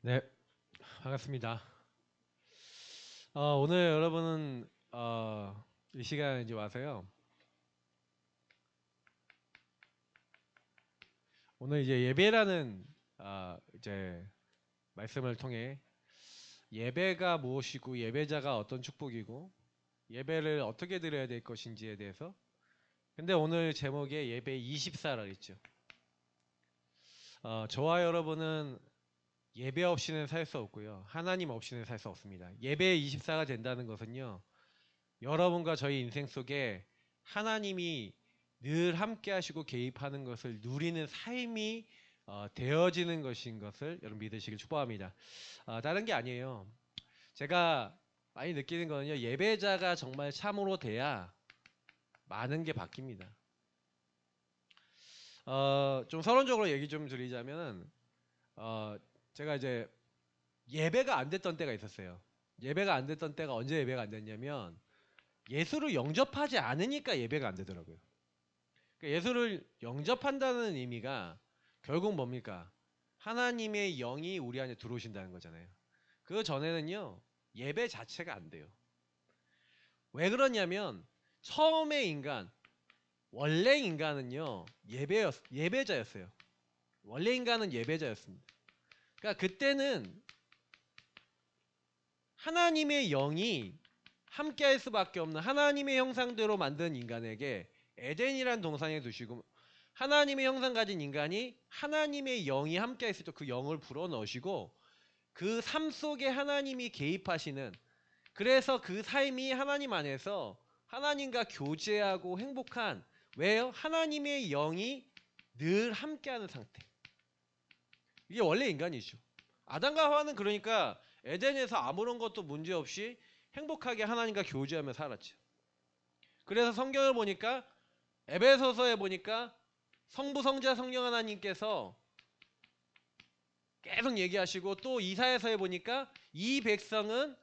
네, 반갑습니다. 오늘 여러분은 이 시간에 이제 와서요. 오늘 이제 예배라는 이제 말씀을 통해 예배가 무엇이고 예배자가 어떤 축복이고 예배를 어떻게 드려야 될 것인지에 대해서. 근데 오늘 제목에 예배 24라 했죠. 저와 여러분은 예배 없이는 살 수 없고요. 하나님 없이는 살 수 없습니다. 예배 24가 된다는 것은요. 여러분과 저희 인생 속에 하나님이 늘 함께 하시고 개입하는 것을 누리는 삶이 되어지는 것인 것을 여러분 믿으시길 축복합니다. 다른 게 아니에요. 제가 많이 느끼는 거는요. 예배자가 정말 참으로 돼야 많은 게 바뀝니다. 좀 서론적으로 얘기 좀 드리자면 제가 이제 예배가 안 됐던 때가 있었어요. 예배가 안 됐던 때가 언제 예배가 안 됐냐면 예수를 영접하지 않으니까 예배가 안 되더라고요. 그러니까 예수를 영접한다는 의미가 결국 뭡니까? 하나님의 영이 우리 안에 들어오신다는 거잖아요. 그 전에는요, 예배 자체가 안 돼요. 왜 그러냐면, 처음에 인간, 원래 인간은요, 예배자였어요. 원래 인간은 예배자였습니다. 그러니까 그때는 하나님의 영이 함께 할 수밖에 없는 하나님의 형상대로 만든 인간에게 에덴이란 동산에 두시고 하나님의 형상 가진 인간이 하나님의 영이 함께 했을 때 그 영을 불어넣으시고 그 삶 속에 하나님이 개입하시는, 그래서 그 삶이 하나님 안에서 하나님과 교제하고 행복한, 왜요? 하나님의 영이 늘 함께하는 상태. 이게 원래 인간이죠. 아담과 하와는 그러니까 에덴에서 아무런 것도 문제없이 행복하게 하나님과 교제하며 살았죠. 그래서 성경을 보니까 에베소서에 보니까 성부 성자 성령 하나님께서 계속 얘기하시고, 또 이사야서에 보니까 이 백성은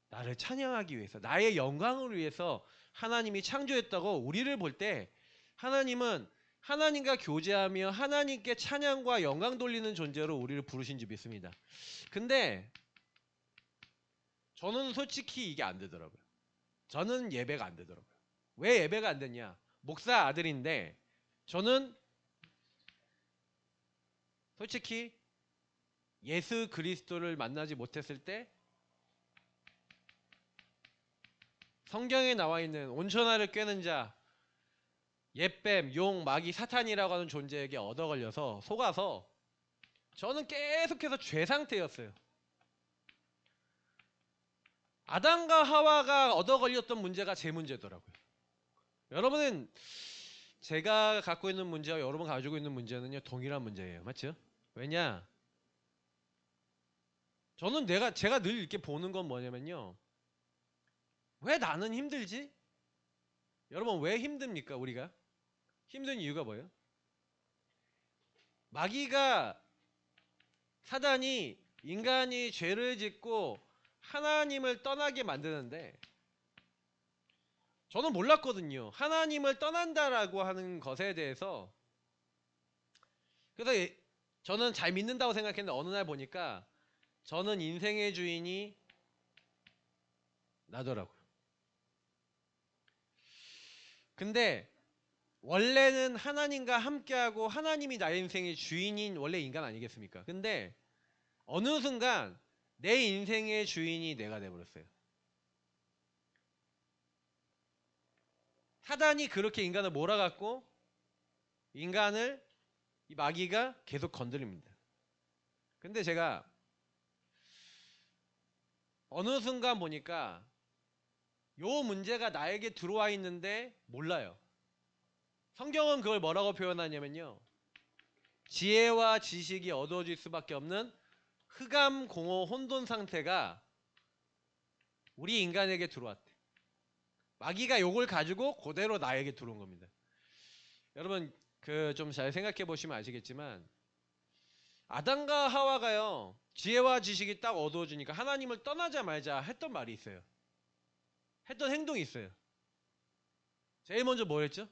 나를 찬양하기 위해서 나의 영광을 위해서 하나님이 창조했다고, 우리를 볼 때 하나님은 하나님과 교제하며 하나님께 찬양과 영광 돌리는 존재로 우리를 부르신 줄 믿습니다. 근데 저는 솔직히 이게 안 되더라고요. 저는 예배가 안 되더라고요. 왜 예배가 안 됐냐? 목사 아들인데 저는 솔직히 예수 그리스도를 만나지 못했을 때 성경에 나와 있는 온천하를 꿰는 자, 옛뱀, 용, 마귀, 사탄이라고 하는 존재에게 얻어 걸려서 속아서 저는 계속해서 죄 상태였어요. 아담과 하와가 얻어 걸렸던 문제가 제 문제더라고요. 여러분은 제가 갖고 있는 문제와 여러분 가지고 있는 문제는요 동일한 문제예요. 맞죠? 왜냐? 저는 제가 늘 이렇게 보는 건 뭐냐면요. 왜 나는 힘들지? 여러분 왜 힘듭니까 우리가? 힘든 이유가 뭐예요? 마귀가, 사단이 인간이 죄를 짓고 하나님을 떠나게 만드는데, 저는 몰랐거든요. 하나님을 떠난다라고 하는 것에 대해서. 그래서 저는 잘 믿는다고 생각했는데 어느 날 보니까 저는 인생의 주인이 나더라고요. 근데 원래는 하나님과 함께하고 하나님이 나의 인생의 주인인 원래 인간 아니겠습니까? 근데 어느 순간 내 인생의 주인이 내가 돼버렸어요. 사단이 그렇게 인간을 몰아갖고 인간을, 이 마귀가 계속 건드립니다. 근데 제가 어느 순간 보니까 요 문제가 나에게 들어와 있는데 몰라요. 성경은 그걸 뭐라고 표현하냐면요. 지혜와 지식이 어두워질 수밖에 없는 흑암 공허 혼돈 상태가 우리 인간에게 들어왔대. 마귀가 요걸 가지고 그대로 나에게 들어온 겁니다. 여러분 그 좀 잘 생각해 보시면 아시겠지만 아담과 하와가요 지혜와 지식이 딱 어두워지니까 하나님을 떠나자 말자 했던 말이 있어요. 했던 행동이 있어요. 제일 먼저 뭐 했죠?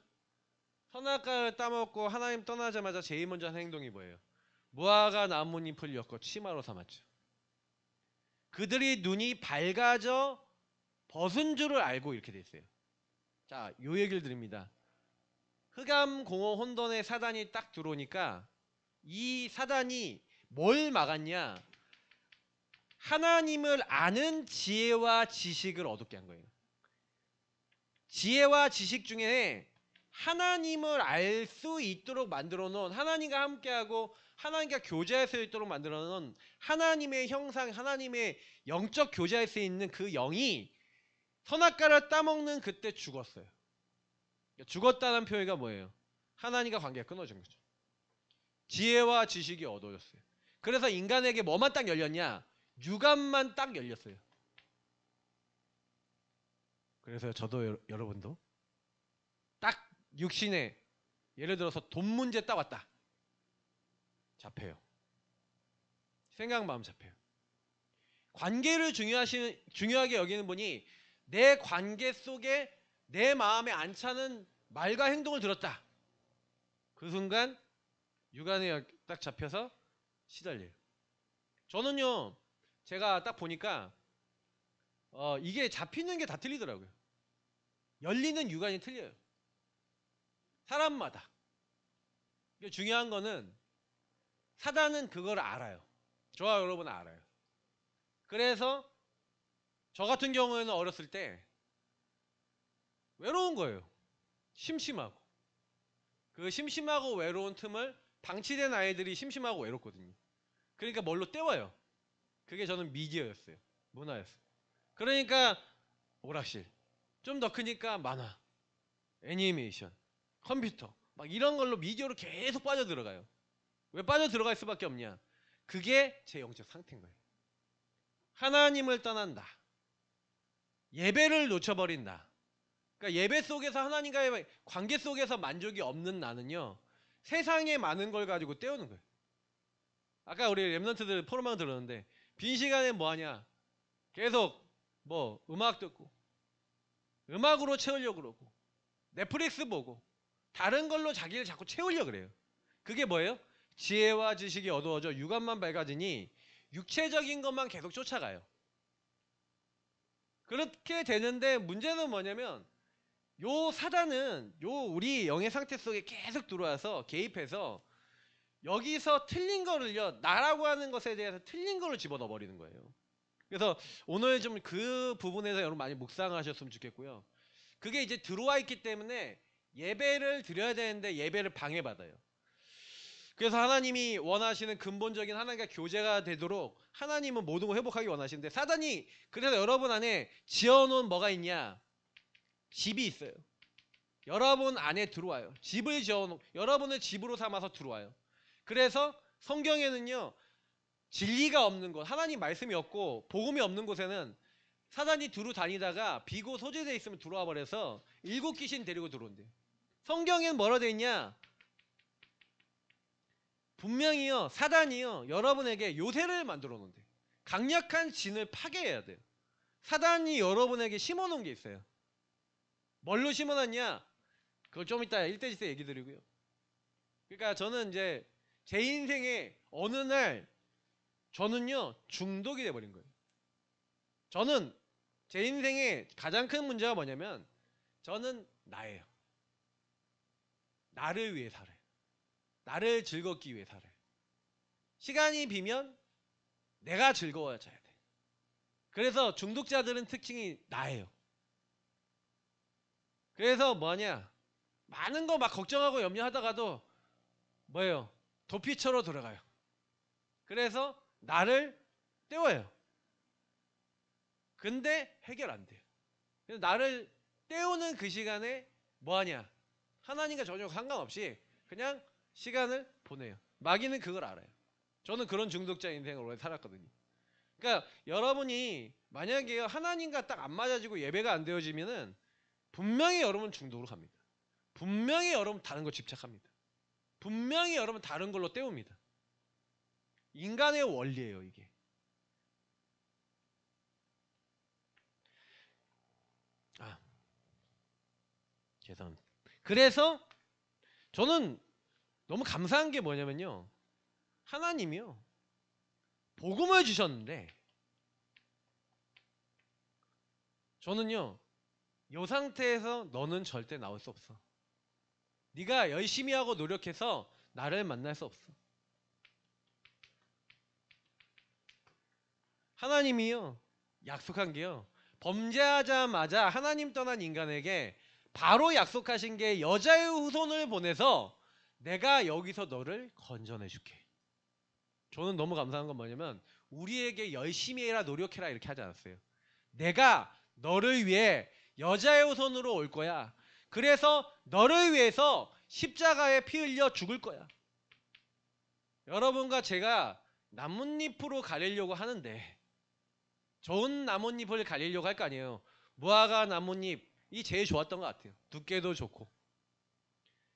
선악과를 따먹고 하나님 떠나자마자 제일 먼저 한 행동이 뭐예요? 무화과 나뭇잎을 엮어 치마로 삼았죠. 그들이 눈이 밝아져 벗은 줄을 알고 이렇게 됐어요. 자, 요 얘기를 드립니다. 흑암공허 혼돈의 사단이 딱 들어오니까 이 사단이 뭘 막았냐? 하나님을 아는 지혜와 지식을 얻게 한 거예요. 지혜와 지식 중에 하나님을 알 수 있도록 만들어 놓은, 하나님과 함께하고 하나님과 교제할 수 있도록 만들어 놓은 하나님의 형상, 하나님의 영적 교제할 수 있는 그 영이 선악과를 따먹는 그때 죽었어요. 죽었다는 표현이 뭐예요? 하나님과 관계가 끊어진 거죠. 지혜와 지식이 어두워졌어요. 그래서 인간에게 뭐만 딱 열렸냐? 육안만 딱 열렸어요. 그래서 저도 여러분도 딱 육신에, 예를 들어서 돈 문제 딱 왔다. 잡혀요. 생각 마음 잡혀요. 관계를 중요하게 여기는 분이 내 관계 속에 내 마음에 안 차는 말과 행동을 들었다. 그 순간 육안에 딱 잡혀서 시달려요. 저는요, 제가 딱 보니까 이게 잡히는 게 다 틀리더라고요. 열리는 육안이 틀려요. 사람마다. 중요한 거는 사단은 그걸 알아요. 저와 여러분은 알아요. 그래서 저 같은 경우에는 어렸을 때 외로운 거예요. 심심하고. 그 심심하고 외로운 틈을 방치된 아이들이 심심하고 외롭거든요. 그러니까 뭘로 때워요. 그게 저는 미디어였어요. 문화였어요. 그러니까 오락실. 좀 더 크니까 만화, 애니메이션, 컴퓨터 막 이런 걸로 미디어로 계속 빠져들어가요. 왜 빠져들어갈 수밖에 없냐? 그게 제 영적 상태인 거예요. 하나님을 떠난다. 예배를 놓쳐버린다. 그러니까 예배 속에서 하나님과의 관계 속에서 만족이 없는 나는요, 세상에 많은 걸 가지고 때우는 거예요. 아까 우리 랩런트들 포럼만 들었는데 빈 시간에 뭐 하냐? 계속 뭐 음악 듣고 음악으로 채우려고 그러고 넷플릭스 보고 다른 걸로 자기를 자꾸 채우려고 그래요. 그게 뭐예요? 지혜와 지식이 어두워져 육안만 밝아지니 육체적인 것만 계속 쫓아가요. 그렇게 되는데 문제는 뭐냐면 요 사단은 요 우리 영의 상태 속에 계속 들어와서 개입해서 여기서 틀린 거를요, 나라고 하는 것에 대해서 틀린 거를 집어넣어 버리는 거예요. 그래서 오늘 좀 그 부분에서 여러분 많이 묵상하셨으면 좋겠고요. 그게 이제 들어와 있기 때문에 예배를 드려야 되는데 예배를 방해받아요. 그래서 하나님이 원하시는 근본적인 하나님과 교제가 되도록 하나님은 모든 걸 회복하기 원하시는데 사단이 그래서 여러분 안에 지어놓은 뭐가 있냐? 집이 있어요. 여러분 안에 들어와요. 집을 지어놓은 여러분을 집으로 삼아서 들어와요. 그래서 성경에는요, 진리가 없는 곳, 하나님 말씀이 없고 복음이 없는 곳에는 사단이 두루 다니다가 비고 소재되어 있으면 들어와 버려서 일곱 귀신 데리고 들어온대요. 성경에는 뭐라 되어 있냐? 분명히요, 사단이요, 여러분에게 요새를 만들어 놓은대. 강력한 진을 파괴해야 돼요. 사단이 여러분에게 심어 놓은 게 있어요. 뭘로 심어 놨냐? 그걸 좀 이따 1대1 때 얘기 드리고요. 그러니까 저는 이제 제 인생에 어느 날 저는요, 중독이 돼버린 거예요. 저는 제 인생에 가장 큰 문제가 뭐냐면 저는 나예요. 나를 위해 살아요. 나를 즐겁기 위해 살아요. 시간이 비면 내가 즐거워져야 돼. 그래서 중독자들은 특징이 나예요. 그래서 뭐냐? 많은 거 막 걱정하고 염려하다가도 뭐예요? 도피처로 들어가요. 그래서 나를 때워요. 근데 해결 안 돼요. 그래서 나를 때우는 그 시간에 뭐하냐? 하나님과 전혀 상관없이 그냥 시간을 보내요. 마귀는 그걸 알아요. 저는 그런 중독자 인생을 오래 살았거든요. 그러니까 여러분이 만약에 하나님과 딱 안 맞아지고 예배가 안 되어지면은 분명히 여러분 중독으로 갑니다. 분명히 여러분 다른 거 집착합니다. 분명히 여러분 다른 걸로 때웁니다. 인간의 원리예요, 이게. 죄송합니다. 그래서 저는 너무 감사한 게 뭐냐면요, 하나님이요 복음을 주셨는데 저는요 이 상태에서 너는 절대 나올 수 없어. 네가 열심히 하고 노력해서 나를 만날 수 없어. 하나님이요 약속한 게요 범죄하자마자 하나님 떠난 인간에게 바로 약속하신 게 여자의 후손을 보내서 내가 여기서 너를 건져내 줄게. 저는 너무 감사한 건 뭐냐면 우리에게 열심히 해라 노력해라 이렇게 하지 않았어요. 내가 너를 위해 여자의 후손으로 올 거야. 그래서 너를 위해서 십자가에 피 흘려 죽을 거야. 여러분과 제가 나뭇잎으로 가리려고 하는데 좋은 나뭇잎을 가리려고 할 거 아니에요. 무화과 나뭇잎이 제일 좋았던 것 같아요. 두께도 좋고.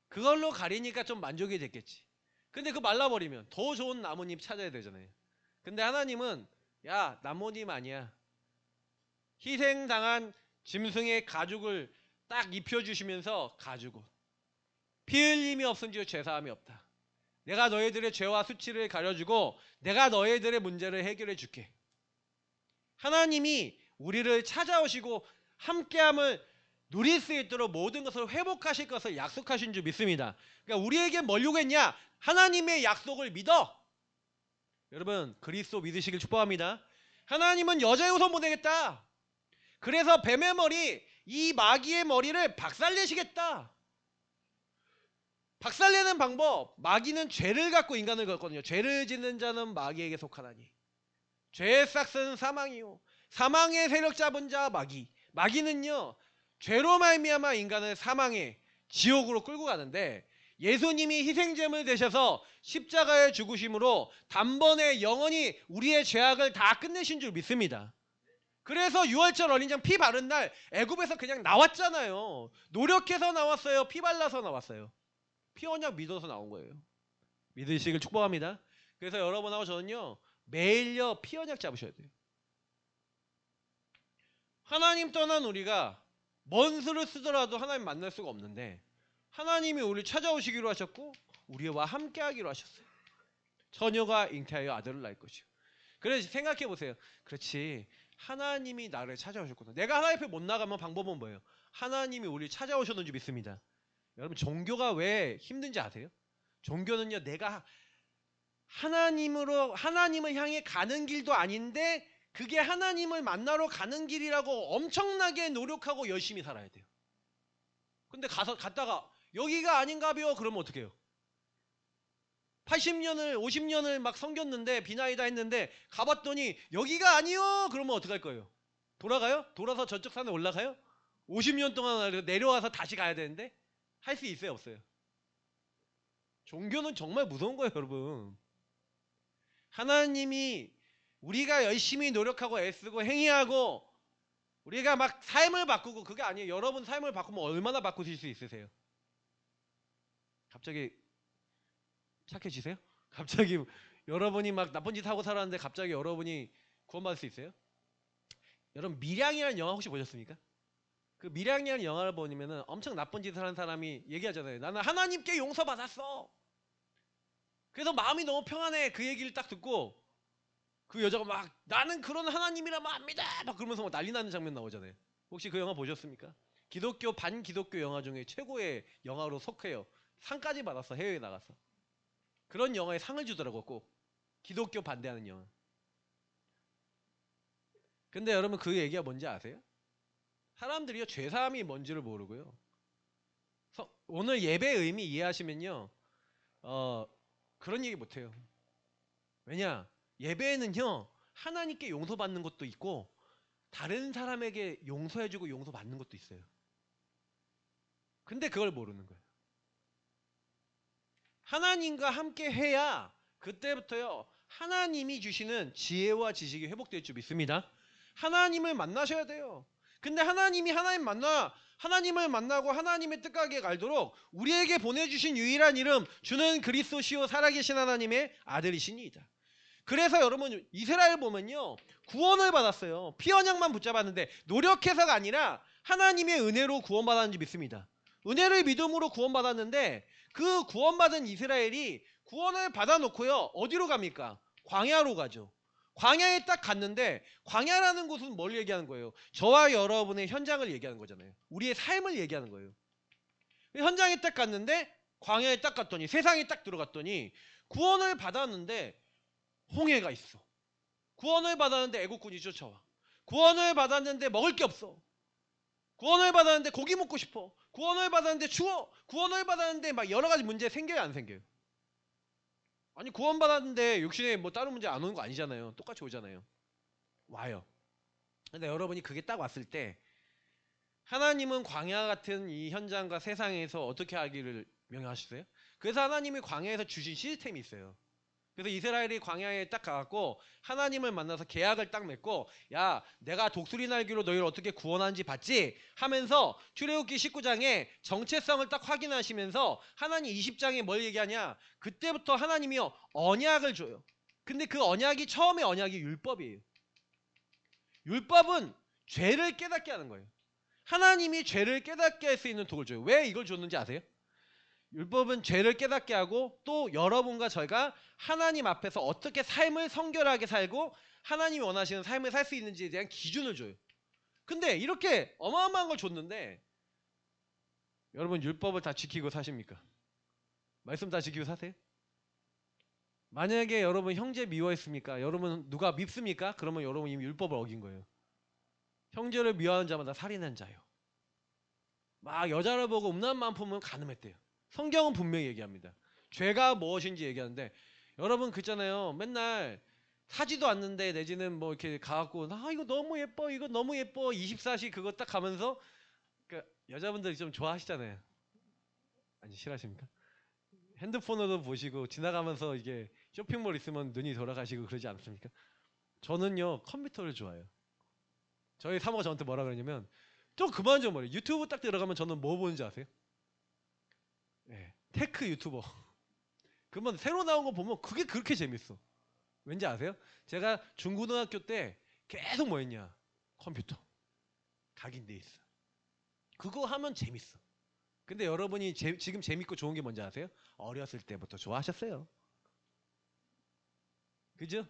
그걸로 가리니까 좀 만족이 됐겠지. 근데 그 말라버리면 더 좋은 나뭇잎 찾아야 되잖아요. 근데 하나님은 야 나뭇잎 아니야. 희생당한 짐승의 가죽을 딱 입혀주시면서 가죽옷. 피 흘림이 없은지 죄사함이 없다. 내가 너희들의 죄와 수치를 가려주고 내가 너희들의 문제를 해결해 줄게. 하나님이 우리를 찾아오시고 함께함을 누릴 수 있도록 모든 것을 회복하실 것을 약속하신 줄 믿습니다. 그러니까 우리에게 뭘 요구했냐? 하나님의 약속을 믿어. 여러분 그리스도 믿으시길 축복합니다. 하나님은 여자의 후손 보내겠다. 그래서 뱀의 머리, 이 마귀의 머리를 박살내시겠다. 박살내는 방법, 마귀는 죄를 갖고 인간을 걷거든요. 죄를 짓는 자는 마귀에게 속하나니 죄의 싹은 사망이요 사망의 세력 잡은 자 마귀. 마귀는요 죄로 말미암아 인간을 사망의 지옥으로 끌고 가는데 예수님이 희생제물 되셔서 십자가에 죽으심으로 단번에 영원히 우리의 죄악을 다 끝내신 줄 믿습니다. 그래서 유월절 어린양 피 바른 날 애굽에서 그냥 나왔잖아요. 노력해서 나왔어요? 피 발라서 나왔어요? 피 언약 믿어서 나온 거예요. 믿으시길 축복합니다. 그래서 여러분하고 저는요 매일요 피 언약 잡으셔야 돼요. 하나님 떠난 우리가 먼 수를 쓰더라도 하나님 만날 수가 없는데 하나님이 우리를 찾아오시기로 하셨고 우리와 함께 하기로 하셨어요. 처녀가 잉태하여 아들을 낳을 것이요. 그래서 생각해 보세요. 그렇지 하나님이 나를 찾아오셨구나. 내가 하나님 앞에 못 나가면 방법은 뭐예요? 하나님이 우리를 찾아오셨는지 믿습니다. 여러분 종교가 왜 힘든지 아세요? 종교는요 내가 하나님을 향해 가는 길도 아닌데 그게 하나님을 만나러 가는 길이라고 엄청나게 노력하고 열심히 살아야 돼요. 근데 갔다가 여기가 아닌가벼 그러면 어떻게 해요? 80년을 50년을 막 섬겼는데 비나이다 했는데 가봤더니 여기가 아니요 그러면 어떡할 거예요? 돌아가요? 돌아서 저쪽 산에 올라가요? 50년 동안 내려와서 다시 가야 되는데 할 수 있어요 없어요? 종교는 정말 무서운 거예요 여러분. 하나님이 우리가 열심히 노력하고 애쓰고 행위하고 우리가 막 삶을 바꾸고 그게 아니에요. 여러분 삶을 바꾸면 얼마나 바꾸실 수 있으세요? 갑자기 착해지세요? 갑자기 여러분이 막 나쁜 짓 하고 살았는데 갑자기 여러분이 구원받을 수 있어요? 여러분 밀양이라는 영화 혹시 보셨습니까? 그 밀양이라는 영화를 보면은 엄청 나쁜 짓을 하는 사람이 얘기하잖아요. 나는 하나님께 용서받았어. 그래서 마음이 너무 평안해. 그 얘기를 딱 듣고 그 여자가 막 나는 그런 하나님이라면 압니다 막 그러면서 막 난리 나는 장면 나오잖아요. 혹시 그 영화 보셨습니까? 기독교 반기독교 영화 중에 최고의 영화로 속해요. 상까지 받았어. 해외에 나가서. 그런 영화에 상을 주더라고 꼭. 기독교 반대하는 영화. 근데 여러분 그 얘기가 뭔지 아세요? 사람들이요 죄사함이 뭔지를 모르고요. 오늘 예배 의미 이해하시면요 그런 얘기 못해요. 왜냐? 예배에는요 하나님께 용서받는 것도 있고 다른 사람에게 용서해주고 용서받는 것도 있어요. 근데 그걸 모르는 거예요. 하나님과 함께 해야 그때부터요 하나님이 주시는 지혜와 지식이 회복될 줄 믿습니다. 하나님을 만나셔야 돼요. 근데 하나님을 만나고 하나님의 뜻하게 알도록 우리에게 보내주신 유일한 이름 주는 그리스도시요 살아계신 하나님의 아들이시니이다. 그래서 여러분 이스라엘 보면요 구원을 받았어요. 피 언약만 붙잡았는데 노력해서가 아니라 하나님의 은혜로 구원받았는지 믿습니다. 은혜를 믿음으로 구원받았는데 그 구원받은 이스라엘이 구원을 받아놓고요. 어디로 갑니까? 광야로 가죠. 광야에 딱 갔는데 광야라는 곳은 뭘 얘기하는 거예요? 저와 여러분의 현장을 얘기하는 거잖아요. 우리의 삶을 얘기하는 거예요. 현장에 딱 갔는데 광야에 딱 갔더니 세상에 딱 들어갔더니 구원을 받았는데 홍해가 있어. 구원을 받았는데 애국군이 쫓아와. 구원을 받았는데 먹을 게 없어. 구원을 받았는데 고기 먹고 싶어. 구원을 받았는데 추워. 구원을 받았는데 막 여러 가지 문제 생겨요, 안 생겨요? 아니 구원 받았는데 욕심에 뭐 다른 문제 안 오는 거 아니잖아요. 똑같이 오잖아요. 와요. 근데 여러분이 그게 딱 왔을 때 하나님은 광야 같은 이 현장과 세상에서 어떻게 하기를 명령하셨어요? 그래서 하나님이 광야에서 주신 시스템이 있어요. 그래서 이스라엘이 광야에 딱 가갖고 하나님을 만나서 계약을 딱 맺고 야 내가 독수리 날개로 너희를 어떻게 구원하는지 봤지? 하면서 출애굽기 19장에 정체성을 딱 확인하시면서 하나님 20장에 뭘 얘기하냐? 그때부터 하나님이요 언약을 줘요. 근데 그 언약이 처음에 언약이 율법이에요. 율법은 죄를 깨닫게 하는 거예요. 하나님이 죄를 깨닫게 할 수 있는 도구를 줘요. 왜 이걸 줬는지 아세요? 율법은 죄를 깨닫게 하고 또 여러분과 저희가 하나님 앞에서 어떻게 삶을 성결하게 살고 하나님이 원하시는 삶을 살 수 있는지에 대한 기준을 줘요. 근데 이렇게 어마어마한 걸 줬는데 여러분 율법을 다 지키고 사십니까? 말씀 다 지키고 사세요? 만약에 여러분 형제 미워했습니까? 여러분 누가 밉습니까? 그러면 여러분 이미 율법을 어긴 거예요. 형제를 미워하는 자마다 살인한 자요. 막 여자를 보고 음란만 품으면 간음했대요. 성경은 분명히 얘기합니다. 죄가 무엇인지 얘기하는데 여러분 그잖아요. 맨날 사지도 않는데 내지는 뭐 이렇게 가갖고 아 이거 너무 예뻐 이거 너무 예뻐 24시 그거 딱 가면서 그러니까 여자분들이 좀 좋아하시잖아요. 아니 싫어하십니까? 핸드폰으로 보시고 지나가면서 이게 쇼핑몰 있으면 눈이 돌아가시고 그러지 않습니까? 저는요 컴퓨터를 좋아해요. 저희 사모가 저한테 뭐라 그러냐면 좀 그만 좀 말해. 유튜브 딱 들어가면 저는 뭐 보는지 아세요? 네, 테크 유튜버. 그러면 새로 나온 거 보면 그게 그렇게 재밌어. 왠지 아세요? 제가 중고등학교 때 계속 뭐 했냐? 컴퓨터. 각인돼 있어. 그거 하면 재밌어. 근데 여러분이 지금 재밌고 좋은 게 뭔지 아세요? 어렸을 때부터 좋아하셨어요. 그죠?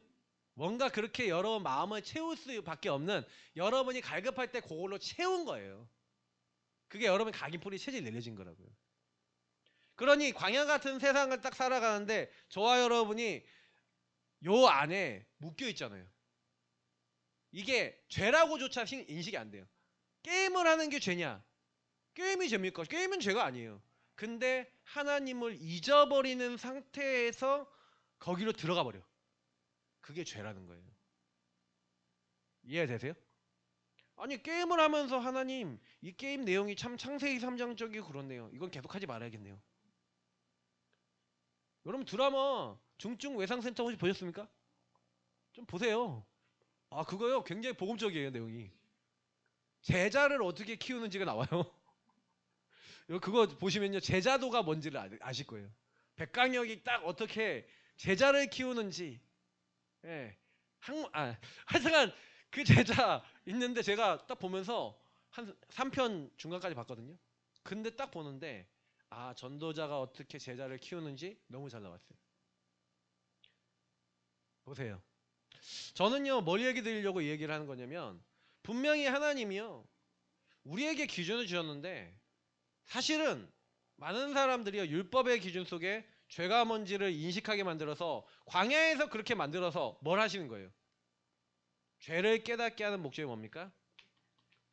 뭔가 그렇게 여러분 마음을 채울 수밖에 없는 여러분이 갈급할 때 그걸로 채운 거예요. 그게 여러분 각인풀이 체질 내려진 거라고요. 그러니 광야 같은 세상을 딱 살아가는데 저와 여러분이 요 안에 묶여 있잖아요. 이게 죄라고조차 인식이 안 돼요. 게임을 하는 게 죄냐? 게임이 죄입니까? 게임은 죄가 아니에요. 근데 하나님을 잊어버리는 상태에서 거기로 들어가 버려. 그게 죄라는 거예요. 이해되세요? 아니 게임을 하면서 하나님 이 게임 내용이 참 창세기 3장적이고 그렇네요. 이건 계속하지 말아야겠네요. 여러분 드라마 중증 외상센터 혹시 보셨습니까? 좀 보세요. 아 그거요 굉장히 복음적이에요 내용이. 제자를 어떻게 키우는지가 나와요. 그거 보시면요 제자도가 뭔지를 아실 거예요. 백강혁이 딱 어떻게 제자를 키우는지. 예. 하여튼간 그 제자 있는데 제가 딱 보면서 한 3편 중간까지 봤거든요. 근데 딱 보는데 아 전도자가 어떻게 제자를 키우는지 너무 잘 나왔어요. 보세요. 저는요 뭘 얘기 드리려고 이 얘기를 하는 거냐면 분명히 하나님이요 우리에게 기준을 주셨는데 사실은 많은 사람들이요 율법의 기준 속에 죄가 뭔지를 인식하게 만들어서 광야에서 그렇게 만들어서 뭘 하시는 거예요? 죄를 깨닫게 하는 목적이 뭡니까?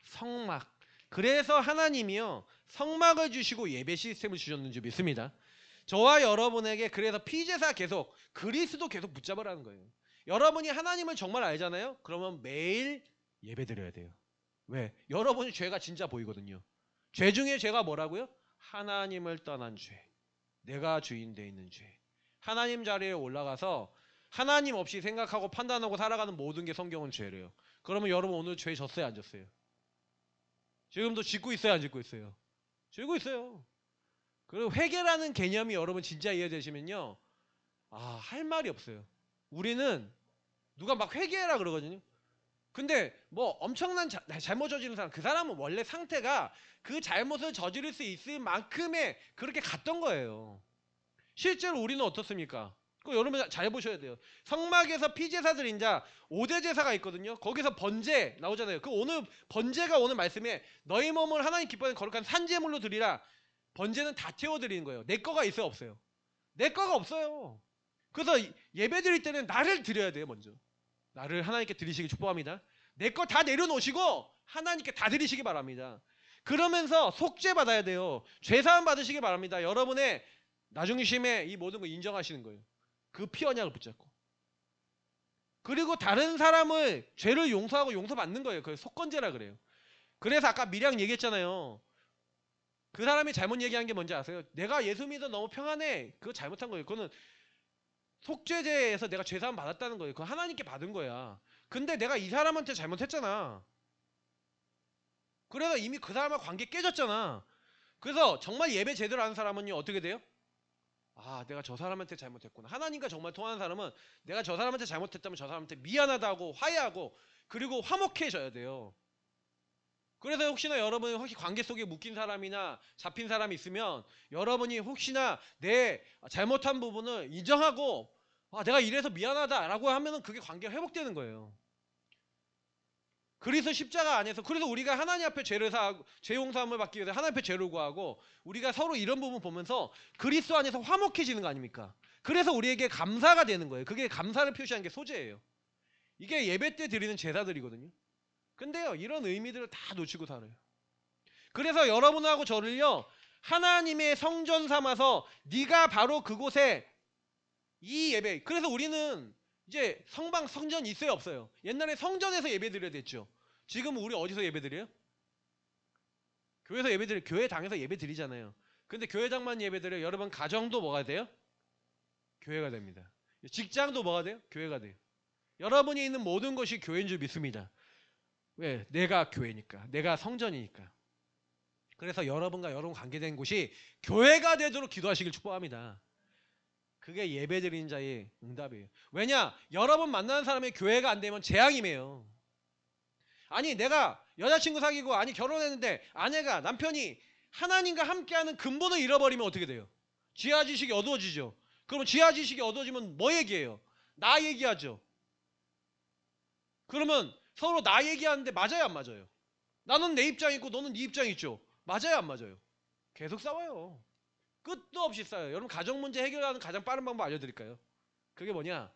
성막. 그래서 하나님이요 성막을 주시고 예배 시스템을 주셨는지 믿습니다. 저와 여러분에게 그래서 피제사 계속 그리스도 계속 붙잡으라는 거예요. 여러분이 하나님을 정말 알잖아요. 그러면 매일 예배 드려야 돼요. 왜? 여러분이 죄가 진짜 보이거든요. 죄 중에 죄가 뭐라고요? 하나님을 떠난 죄. 내가 주인 돼 있는 죄. 하나님 자리에 올라가서 하나님 없이 생각하고 판단하고 살아가는 모든 게 성경은 죄래요. 그러면 여러분 오늘 죄 졌어요 안 졌어요? 지금도 짓고 있어요 안 짓고 있어요? 짓고 있어요. 그리고 회개라는 개념이 여러분 진짜 이해되시면요. 아, 할 말이 없어요. 우리는 누가 막 회개해라 그러거든요. 근데 뭐 엄청난 잘못 저지른 사람 그 사람은 원래 상태가 그 잘못을 저지를 수 있을 만큼의 그렇게 갔던 거예요. 실제로 우리는 어떻습니까? 그 여러분 잘 보셔야 돼요. 성막에서 피제사 드린 자 5대 제사가 있거든요. 거기서 번제 나오잖아요. 그 오늘 번제가 오늘 말씀에 너희 몸을 하나님 기뻐하는 거룩한 산제물로 드리라. 번제는 다 태워 드리는 거예요. 내 거가 있어요, 없어요? 내 거가 없어요. 그래서 예배 드릴 때는 나를 드려야 돼요, 먼저. 나를 하나님께 드리시기 축복합니다. 내 거 다 내려놓으시고 하나님께 다 드리시기 바랍니다. 그러면서 속죄 받아야 돼요. 죄사함 받으시기 바랍니다. 여러분의 나중심에 이 모든 거 인정하시는 거예요. 그 피 언약을 붙잡고. 그리고 다른 사람을 죄를 용서하고 용서받는 거예요. 그걸 속건제라 그래요. 그래서 아까 미량 얘기했잖아요. 그 사람이 잘못 얘기한 게 뭔지 아세요? 내가 예수 믿어 너무 평안해. 그거 잘못한 거예요. 그거는 속죄제에서 내가 죄사함 받았다는 거예요. 그거 하나님께 받은 거야. 근데 내가 이 사람한테 잘못했잖아. 그래서 이미 그 사람과 관계 깨졌잖아. 그래서 정말 예배 제대로 하는 사람은요 어떻게 돼요? 아, 내가 저 사람한테 잘못했구나. 하나님과 정말 통하는 사람은 내가 저 사람한테 잘못했다면 저 사람한테 미안하다고 화해하고 그리고 화목해져야 돼요. 그래서 혹시나 여러분 혹시 관계 속에 묶인 사람이나 잡힌 사람이 있으면 여러분이 혹시나 내 잘못한 부분을 인정하고 아, 내가 이래서 미안하다라고 하면은 그게 관계가 회복되는 거예요. 그래서 십자가 안에서 그래서 우리가 하나님 앞에 죄를 사하고 죄 용서함을 받기 위해서 하나님 앞에 죄를 구하고 우리가 서로 이런 부분 보면서 그리스도 안에서 화목해지는 거 아닙니까? 그래서 우리에게 감사가 되는 거예요. 그게 감사를 표시하는 게 소재예요. 이게 예배 때 드리는 제사들이거든요. 근데요 이런 의미들을 다 놓치고 살아요. 그래서 여러분하고 저를요 하나님의 성전 삼아서 네가 바로 그곳에 이 예배 그래서 우리는 이제 성방 성전 있어요 없어요? 옛날에 성전에서 예배 드려야 됐죠. 지금은 우리 어디서 예배 드려요? 교회에서 예배 드려요. 교회당에서 예배 드리잖아요. 근데 교회당만 예배 드려요. 여러분 가정도 뭐가 돼요? 교회가 됩니다. 직장도 뭐가 돼요? 교회가 돼요. 여러분이 있는 모든 것이 교회인 줄 믿습니다. 왜? 내가 교회니까. 내가 성전이니까. 그래서 여러분과 여러분 관계된 곳이 교회가 되도록 기도하시길 축복합니다. 그게 예배드리는 자의 응답이에요. 왜냐? 여러분 만나는 사람의 교회가 안 되면 재앙이에요. 아니 내가 여자친구 사귀고 아니 결혼했는데 아내가 남편이 하나님과 함께하는 근본을 잃어버리면 어떻게 돼요? 지하지식이 어두워지죠. 그러면 지하지식이 어두워지면 뭐 얘기해요? 나 얘기하죠. 그러면 서로 나 얘기하는데 맞아요 안 맞아요? 나는 내 입장이 있고 너는 네 입장이 있죠. 맞아요 안 맞아요? 계속 싸워요. 끝도 없이 싸워요. 여러분 가정 문제 해결하는 가장 빠른 방법 알려드릴까요? 그게 뭐냐?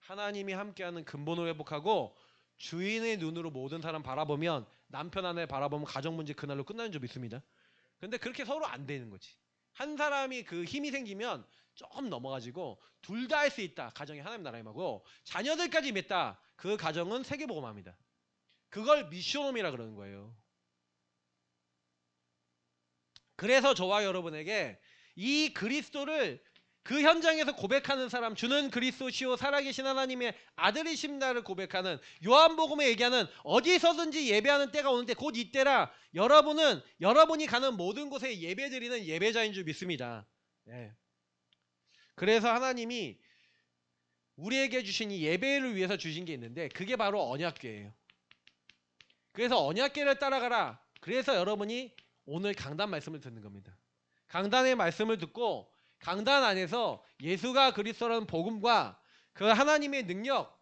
하나님이 함께하는 근본을 회복하고 주인의 눈으로 모든 사람 바라보면 남편 아내 바라보면 가정 문제 그날로 끝나는 줄 믿습니다. 근데 그렇게 서로 안 되는 거지. 한 사람이 그 힘이 생기면 조금 넘어가지고 둘 다 할 수 있다. 가정이 하나님 나라에 임하고 자녀들까지 맺다. 그 가정은 세계복음화입니다. 그걸 미션홈이라 그러는 거예요. 그래서 저와 여러분에게 이 그리스도를 그 현장에서 고백하는 사람 주는 그리스도시요 살아계신 하나님의 아들이십니다를 고백하는 요한복음에 얘기하는 어디서든지 예배하는 때가 오는데 곧 이때라 여러분은 여러분이 가는 모든 곳에 예배드리는 예배자인 줄 믿습니다. 네. 그래서 하나님이 우리에게 주신 이 예배를 위해서 주신 게 있는데 그게 바로 언약궤예요. 그래서 언약궤를 따라가라. 그래서 여러분이 오늘 강단 말씀을 듣는 겁니다. 강단의 말씀을 듣고 강단 안에서 예수가 그리스도라는 복음과 그 하나님의 능력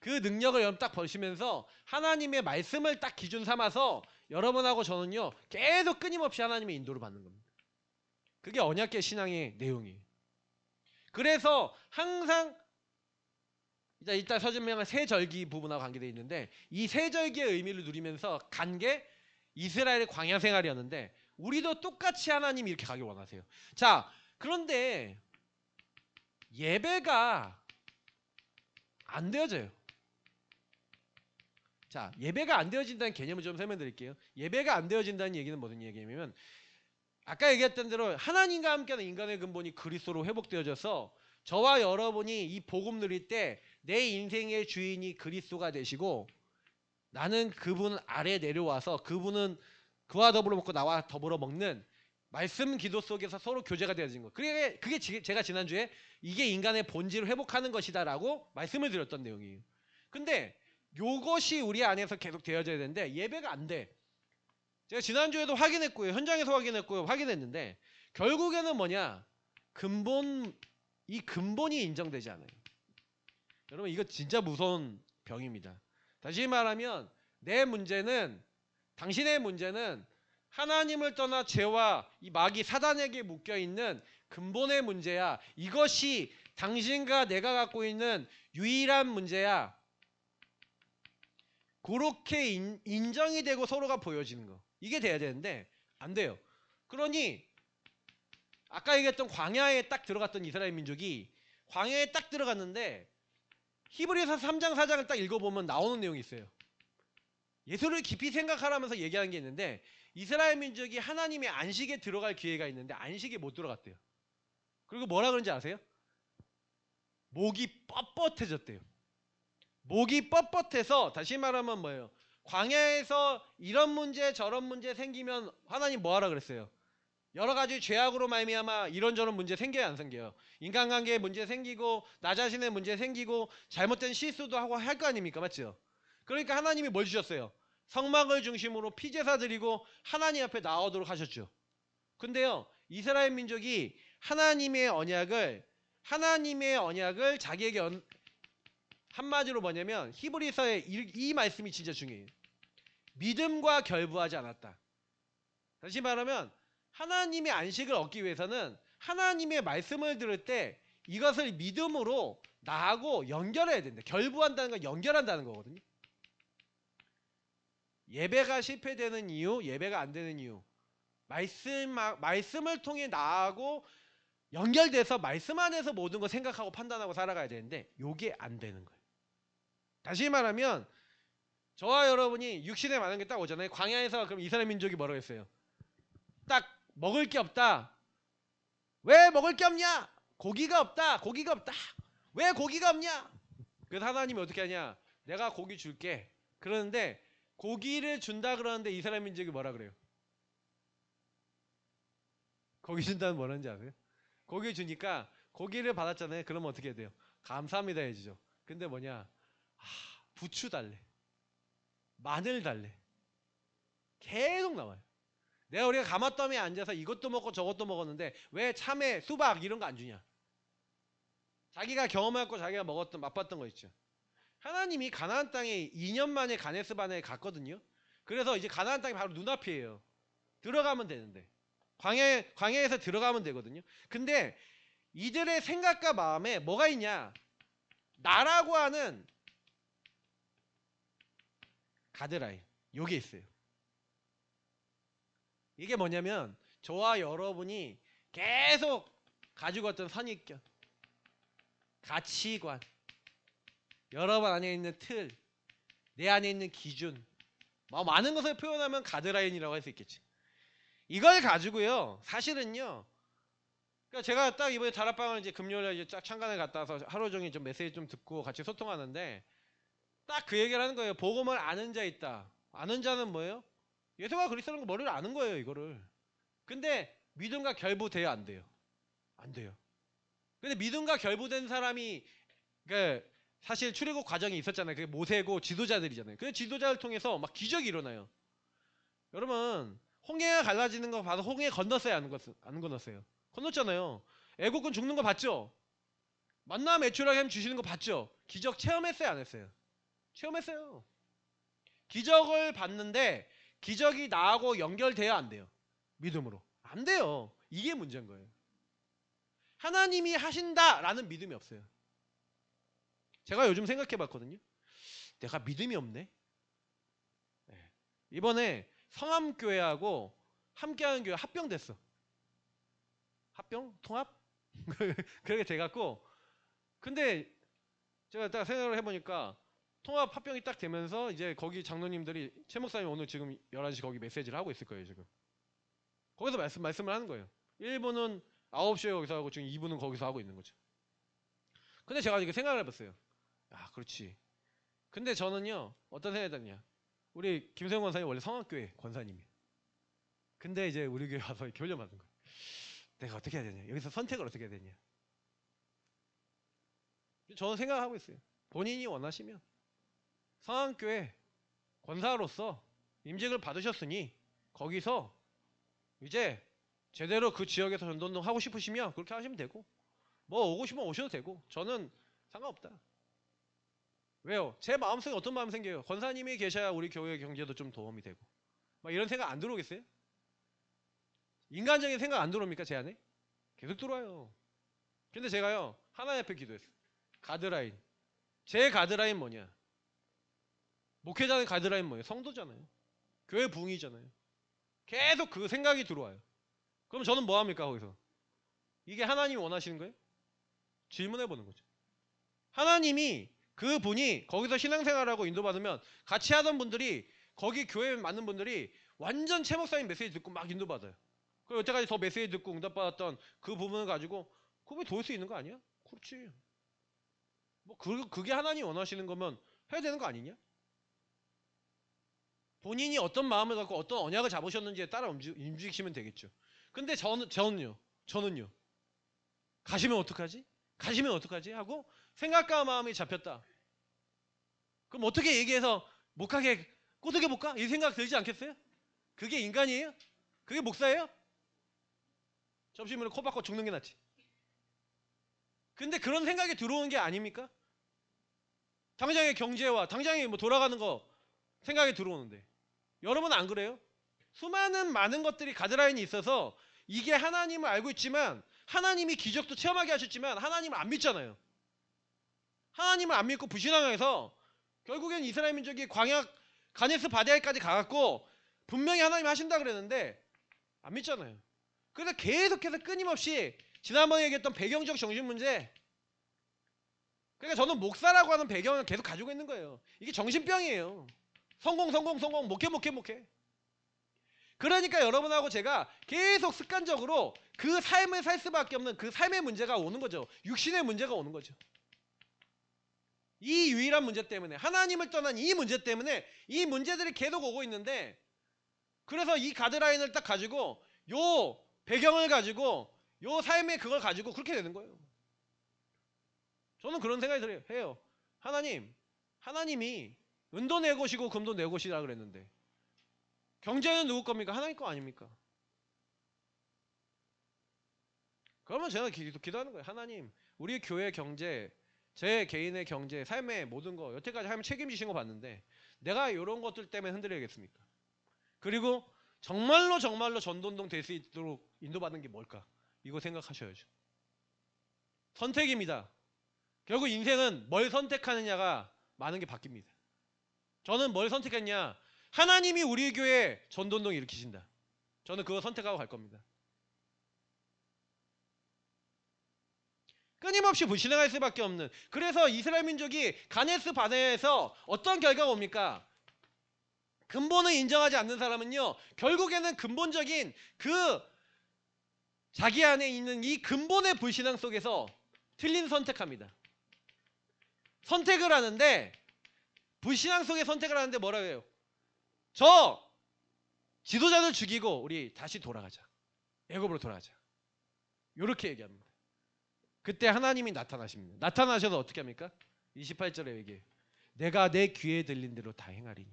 그 능력을 여러분 딱 보시면서 하나님의 말씀을 딱 기준 삼아서 여러분하고 저는요 계속 끊임없이 하나님의 인도를 받는 겁니다. 그게 언약궤 신앙의 내용이에요. 그래서 항상 일단 서준명은 세절기 부분하고 관계되어 있는데 이 세절기의 의미를 누리면서 간 게 이스라엘의 광야 생활이었는데 우리도 똑같이 하나님이 이렇게 가길 원하세요. 자, 그런데 예배가 안 되어져요. 자, 예배가 안 되어진다는 개념을 좀 설명드릴게요. 예배가 안 되어진다는 얘기는 무슨 얘기냐면 아까 얘기했던 대로 하나님과 함께하는 인간의 근본이 그리스도로 회복되어져서 저와 여러분이 이 복음 누릴 때 내 인생의 주인이 그리스도가 되시고 나는 그분 아래 내려와서 그분은 그와 더불어 먹고 나와 더불어 먹는 말씀 기도 속에서 서로 교제가 되어진 거. 그게 제가 지난주에 이게 인간의 본질을 회복하는 것이다라고 말씀을 드렸던 내용이에요. 근데 요것이 우리 안에서 계속 되어져야 되는데 예배가 안 돼. 제가 지난주에도 확인했고요. 현장에서 확인했고요. 확인했는데 결국에는 뭐냐? 이 근본이 인정되지 않아요. 여러분 이거 진짜 무서운 병입니다. 다시 말하면 당신의 문제는 하나님을 떠나 죄와 이 마귀 사단에게 묶여있는 근본의 문제야. 이것이 당신과 내가 갖고 있는 유일한 문제야. 그렇게 인정이 되고 서로가 보여지는 거. 이게 돼야 되는데 안 돼요. 그러니 아까 얘기했던 광야에 딱 들어갔던 이스라엘 민족이 광야에 딱 들어갔는데 히브리서 3장 4장을 딱 읽어보면 나오는 내용이 있어요. 예수를 깊이 생각하라면서 얘기하는 게 있는데 이스라엘 민족이 하나님의 안식에 들어갈 기회가 있는데 안식에 못 들어갔대요. 그리고 뭐라 그런지 아세요? 목이 뻣뻣해졌대요. 목이 뻣뻣해서 다시 말하면 뭐예요? 광야에서 이런 문제 저런 문제 생기면 하나님 뭐하라 그랬어요? 여러 가지 죄악으로 말미암아 이런저런 문제 생겨요 안 생겨요? 인간관계에 문제 생기고 나 자신의 문제 생기고 잘못된 실수도 하고 할 거 아닙니까? 맞죠? 그러니까 하나님이 뭘 주셨어요? 성막을 중심으로 피제사 드리고 하나님 앞에 나오도록 하셨죠. 근데요 이스라엘 민족이 하나님의 언약을 자기에게 한마디로 뭐냐면 히브리서의 이 말씀이 진짜 중요해요. 믿음과 결부하지 않았다. 다시 말하면 하나님의 안식을 얻기 위해서는 하나님의 말씀을 들을 때 이것을 믿음으로 나하고 연결해야 된다. 결부한다는 건 연결한다는 거거든요. 예배가 실패되는 이유, 예배가 안 되는 이유. 말씀을 통해 나하고 연결돼서 말씀 안에서 모든 걸 생각하고 판단하고 살아가야 되는데 이게 안 되는 거예요. 다시 말하면 저와 여러분이 육신에 많은 게 딱 오잖아요. 광야에서 그럼 이스라엘 민족이 뭐라고 했어요? 딱 먹을 게 없다. 왜 먹을 게 없냐? 고기가 없다. 고기가 없다. 왜 고기가 없냐? 그래서 하나님이 어떻게 하냐? 내가 고기 줄게. 그러는데 고기를 준다 그러는데 이스라엘 민족이 뭐라 그래요? 고기 준다는 뭐라는지 아세요? 고기 주니까 고기를 받았잖아요. 그러면 어떻게 해야 돼요? 감사합니다 해주죠. 근데 뭐냐? 부추 달래. 마늘 달래. 계속 나와요. 우리가 가마더미에 앉아서 이것도 먹고 저것도 먹었는데 왜 참외, 수박 이런 거 안 주냐? 자기가 경험했고 자기가 맛봤던 거 있죠. 하나님이 가나안 땅에 2년 만에 가네스 바네에 갔거든요. 그래서 이제 가나안 땅이 바로 눈앞이에요. 들어가면 되는데 광야에서 들어가면 되거든요. 근데 이들의 생각과 마음에 뭐가 있냐? 나라고 하는 가드라인 요게 있어요. 이게 뭐냐면 저와 여러분이 계속 가지고 왔던 선입견, 가치관, 여러분 안에 있는 틀, 내 안에 있는 기준, 많은 것을 표현하면 가드라인이라고 할 수 있겠지. 이걸 가지고요, 사실은요. 그러니까 제가 딱 이번에 다락방을 이제 금요일에 이제 쫙 창간에 갔다 와서 하루 종일 좀 메시지 좀 듣고 같이 소통하는데 딱 그 얘기를 하는 거예요. 복음을 아는 자 있다. 아는 자는 뭐예요? 예수가 그리스도라는 거 머리를 아는 거예요, 이거를. 근데 믿음과 결부돼야 안 돼요. 안 돼요. 근데 믿음과 결부된 사람이 그 사실 출애굽 과정이 있었잖아요. 그게 모세고 지도자들이잖아요. 그 지도자를 통해서 막 기적이 일어나요. 여러분 홍해가 갈라지는 거 봐서 홍해 건넜어요? 안 건넜어요? 건넜잖아요. 애국군 죽는 거 봤죠? 만나 매출하게 주시는 거 봤죠? 기적 체험했어요? 안 했어요? 체험했어요. 기적을 봤는데 기적이 나하고 연결돼야 안 돼요. 믿음으로. 안 돼요. 이게 문제인 거예요. 하나님이 하신다라는 믿음이 없어요. 제가 요즘 생각해 봤거든요. 내가 믿음이 없네. 네. 이번에 성암교회하고 함께하는 교회 합병됐어. 합병? 통합? 그렇게 돼갖고 근데 제가 딱 생각을 해보니까 통합 합병이 딱 되면서 이제 거기 장로님들이 최 목사님 오늘 지금 11시 거기 메시지를 하고 있을 거예요. 지금 거기서 말씀을 하는 거예요. 1부는 9시에 거기서 하고 지금 2부는 거기서 하고 있는 거죠. 근데 제가 이렇게 생각을 해봤어요. 아 그렇지. 근데 저는요 어떤 생각이 드냐, 우리 김세용 권사님 원래 성악교회 권사님이에요. 근데 이제 우리 교회 와서 이렇게 훈련받은 거예요. 내가 어떻게 해야 되냐, 여기서 선택을 어떻게 해야 되냐. 저는 생각하고 있어요. 본인이 원하시면 성악교회 권사로서 임직을 받으셨으니 거기서 이제 제대로 그 지역에서 전도운동 하고 싶으시면 그렇게 하시면 되고, 뭐 오고 싶으면 오셔도 되고, 저는 상관없다. 왜요? 제 마음속에 어떤 마음 생겨요? 권사님이 계셔야 우리 교회 경제도 좀 도움이 되고, 막 이런 생각 안 들어오겠어요? 인간적인 생각 안 들어옵니까 제 안에? 계속 들어와요. 근데 제가요 하나님 앞에 기도했어요. 가드라인. 제 가드라인 뭐냐? 목회자의 가드라인 뭐예요? 성도잖아요. 교회 부흥이잖아요. 계속 그 생각이 들어와요. 그럼 저는 뭐 합니까 거기서? 이게 하나님이 원하시는 거예요? 질문해 보는 거죠. 하나님이 그 분이 거기서 신앙생활하고 인도받으면 같이 하던 분들이 거기 교회에 맞는 분들이 완전 최 목사님 메시지 듣고 막 인도받아요. 그리고 여태까지 더 메시지 듣고 응답받았던 그 부분을 가지고 그분이 도울 수 있는 거 아니야? 그렇지. 뭐 그게 하나님이 원하시는 거면 해야 되는 거 아니냐? 본인이 어떤 마음을 갖고 어떤 언약을 잡으셨는지에 따라 움직이시면 되겠죠. 근데 저는요. 가시면 어떡하지? 가시면 어떡하지? 하고 생각과 마음이 잡혔다. 그럼 어떻게 얘기해서 못 가게 꼬드겨 볼까? 이 생각 들지 않겠어요? 그게 인간이에요? 그게 목사예요? 점심으로 코 박고 죽는 게 낫지. 근데 그런 생각이 들어오는 게 아닙니까? 당장의 경제와 당장의 뭐 돌아가는 거 생각이 들어오는데 여러분은 안 그래요? 수많은 많은 것들이 가드라인이 있어서 이게 하나님을 알고 있지만 하나님이 기적도 체험하게 하셨지만 하나님을 안 믿잖아요. 하나님을 안 믿고 불신앙해서 결국엔 이스라엘 민족이 광야 가네스 바디아까지 가갖고 분명히 하나님 하신다 그랬는데 안 믿잖아요. 그래서 계속해서 끊임없이 지난번에 얘기했던 배경적 정신 문제, 그러니까 저는 목사라고 하는 배경을 계속 가지고 있는 거예요. 이게 정신병이에요. 성공 목회. 그러니까 여러분하고 제가 계속 습관적으로 그 삶을 살 수밖에 없는 그 삶의 문제가 오는 거죠. 육신의 문제가 오는 거죠. 이 유일한 문제 때문에, 하나님을 떠난 이 문제 때문에 이 문제들이 계속 오고 있는데, 그래서 이 가드라인을 딱 가지고 요 배경을 가지고 요 삶의 그걸 가지고 그렇게 되는 거예요. 저는 그런 생각이 들어요. 해요. 하나님이 은도 내 것이고 금도 내 것이라 그랬는데 경제는 누구 겁니까? 하나님 거 아닙니까? 그러면 제가 기도하는 거예요. 하나님, 우리 교회 경제, 제 개인의 경제, 삶의 모든 거 여태까지 하나님 책임지신 거 봤는데 내가 이런 것들 때문에 흔들려야겠습니까? 그리고 정말로 전도운동 될 수 있도록 인도받는 게 뭘까? 이거 생각하셔야죠. 선택입니다. 결국 인생은 뭘 선택하느냐가 많은 게 바뀝니다. 저는 뭘 선택했냐? 하나님이 우리 교회에 전도운동 일으키신다. 저는 그거 선택하고 갈 겁니다. 끊임없이 불신앙할 수밖에 없는, 그래서 이스라엘 민족이 가네스 바네아에서 어떤 결과가 옵니까? 근본을 인정하지 않는 사람은요 결국에는 근본적인 그 자기 안에 있는 이 근본의 불신앙 속에서 틀린 선택합니다. 선택을 하는데, 불신앙 속에 선택을 하는데 뭐라고 해요? 저 지도자들 죽이고 우리 다시 돌아가자, 애굽으로 돌아가자, 이렇게 얘기합니다. 그때 하나님이 나타나십니다. 나타나셔서 어떻게 합니까? 28절에 얘기해요. 내가 내 귀에 들린 대로 다 행하리니.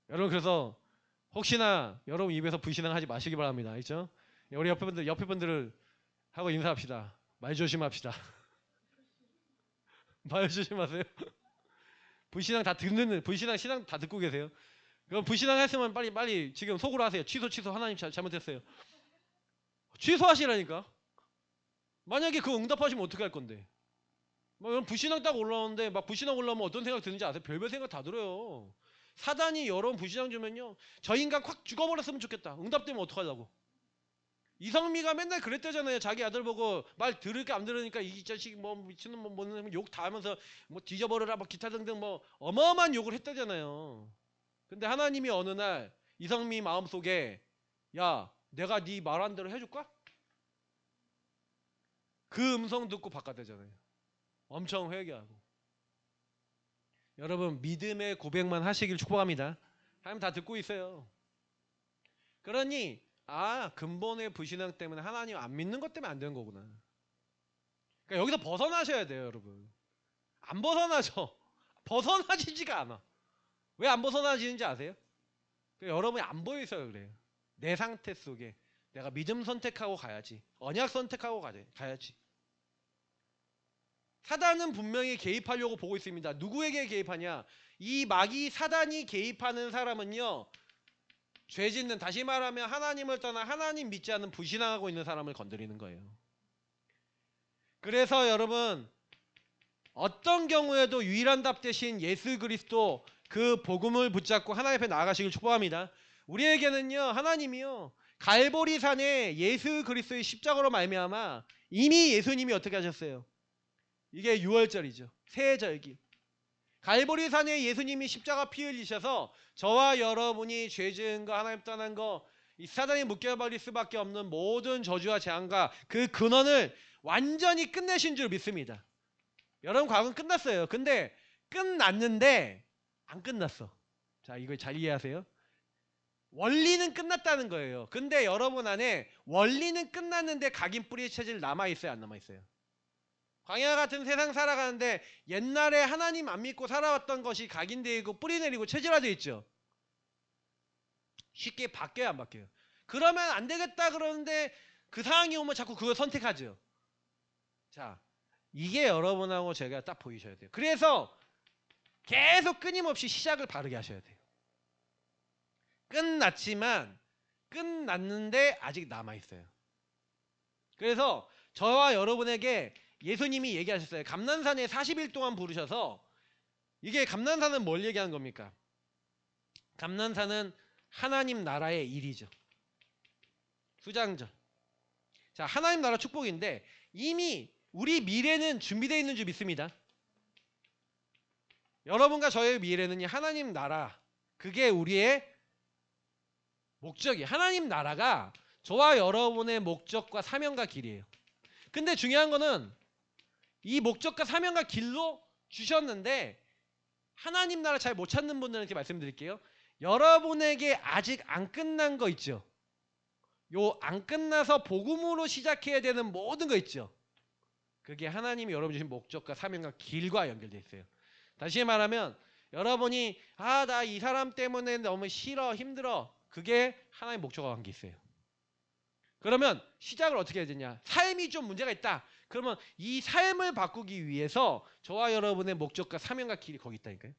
여러분, 그래서 혹시나 여러분 입에서 불신앙하지 마시기 바랍니다. 알죠? 우리 옆에 분들을 하고 인사합시다. 말 조심합시다. 말 조심하세요. 불신앙 신앙 다 듣고 계세요. 그럼 불신앙 했으면 빨리 지금 속으로 하세요. 취소 하나님 잘못했어요. 취소하시라니까. 만약에 그거 응답하시면 어떻게 할 건데? 막 불신앙 딱 올라오는데 막 불신앙 올라오면 어떤 생각 드는지 아세요? 별별 생각 다 들어요. 사단이 여러분 불신앙 주면요, 저 인간 확 죽어버렸으면 좋겠다. 응답되면 어떡하려고. 이성미가 맨날 그랬대잖아요. 자기 아들 보고 말 들을까 안 들으니까 이 자식 뭐 미치는 뭐 욕 다 하면서 뭐 뒤져버려라 뭐 기타 등등 뭐 어마어마한 욕을 했다잖아요. 근데 하나님이 어느 날 이성미 마음속에 야 내가 네 말한 대로 해줄까? 그 음성 듣고 바꿔대잖아요. 엄청 회개하고. 여러분 믿음의 고백만 하시길 축복합니다. 하나님 다 듣고 있어요. 그러니 근본의 불신앙 때문에 하나님 안 믿는 것 때문에 안 되는 거구나. 그러니까 여기서 벗어나셔야 돼요, 여러분. 안 벗어나죠. 벗어나지지가 않아. 왜 안 벗어나지는지 아세요? 그러니까 여러분이 안 보여 있어요, 그래요. 내 상태 속에 내가 믿음 선택하고 가야지. 언약 선택하고 가야지. 사단은 분명히 개입하려고 보고 있습니다. 누구에게 개입하냐? 이 마귀 사단이 개입하는 사람은요, 죄 짓는, 다시 말하면 하나님을 떠나 하나님 믿지 않는 불신앙하고 있는 사람을 건드리는 거예요. 그래서 여러분, 어떤 경우에도 유일한 답 대신 예수 그리스도 그 복음을 붙잡고 하나님 앞에 나아가시길 축복합니다. 우리에게는요, 하나님이요, 갈보리산에 예수 그리스도의 십자가로 말미암아 이미 예수님이 어떻게 하셨어요? 이게 6월절이죠. 새해절기. 갈보리산에 예수님이 십자가 피 흘리셔서 저와 여러분이 죄 지은 거, 하나님 떠난 거, 이 사단이 묶여버릴 수밖에 없는 모든 저주와 재앙과 그 근원을 완전히 끝내신 줄 믿습니다. 여러분, 과거는 끝났어요. 근데 끝났는데 안 끝났어. 자, 이걸 잘 이해하세요. 원리는 끝났다는 거예요. 근데 여러분 안에 원리는 끝났는데 각인 뿌리의 체질 남아있어요, 안 남아있어요? 광야 같은 세상 살아가는데 옛날에 하나님 안 믿고 살아왔던 것이 각인되고 뿌리 내리고 체질화되어 있죠. 쉽게 바뀌어요, 안 바뀌어요? 그러면 안 되겠다 그러는데 그 상황이 오면 자꾸 그걸 선택하죠. 자, 이게 여러분하고 제가 딱 보이셔야 돼요. 그래서 계속 끊임없이 시작을 바르게 하셔야 돼요. 끝났지만 끝났는데 아직 남아있어요. 그래서 저와 여러분에게 예수님이 얘기하셨어요. 감난산에 40일 동안 부르셔서, 이게 감난산은 뭘 얘기하는 겁니까? 감난산은 하나님 나라의 일이죠. 수장절. 자, 하나님 나라 축복인데 이미 우리 미래는 준비되어 있는 줄 믿습니다. 여러분과 저의 미래는 하나님 나라, 그게 우리의 목적이, 하나님 나라가 저와 여러분의 목적과 사명과 길이에요. 근데 중요한 거는 이 목적과 사명과 길로 주셨는데 하나님 나라 잘 못 찾는 분들한테 말씀드릴게요. 여러분에게 아직 안 끝난 거 있죠. 요 안 끝나서 복음으로 시작해야 되는 모든 거 있죠. 그게 하나님이 여러분 주신 목적과 사명과 길과 연결되어 있어요. 다시 말하면 여러분이 나 이 사람 때문에 너무 싫어, 힘들어, 그게 하나님 목적과 관계 있어요. 그러면 시작을 어떻게 해야 되냐? 삶이 좀 문제가 있다. 그러면 이 삶을 바꾸기 위해서 저와 여러분의 목적과 사명과 길이 거기 있다니까요.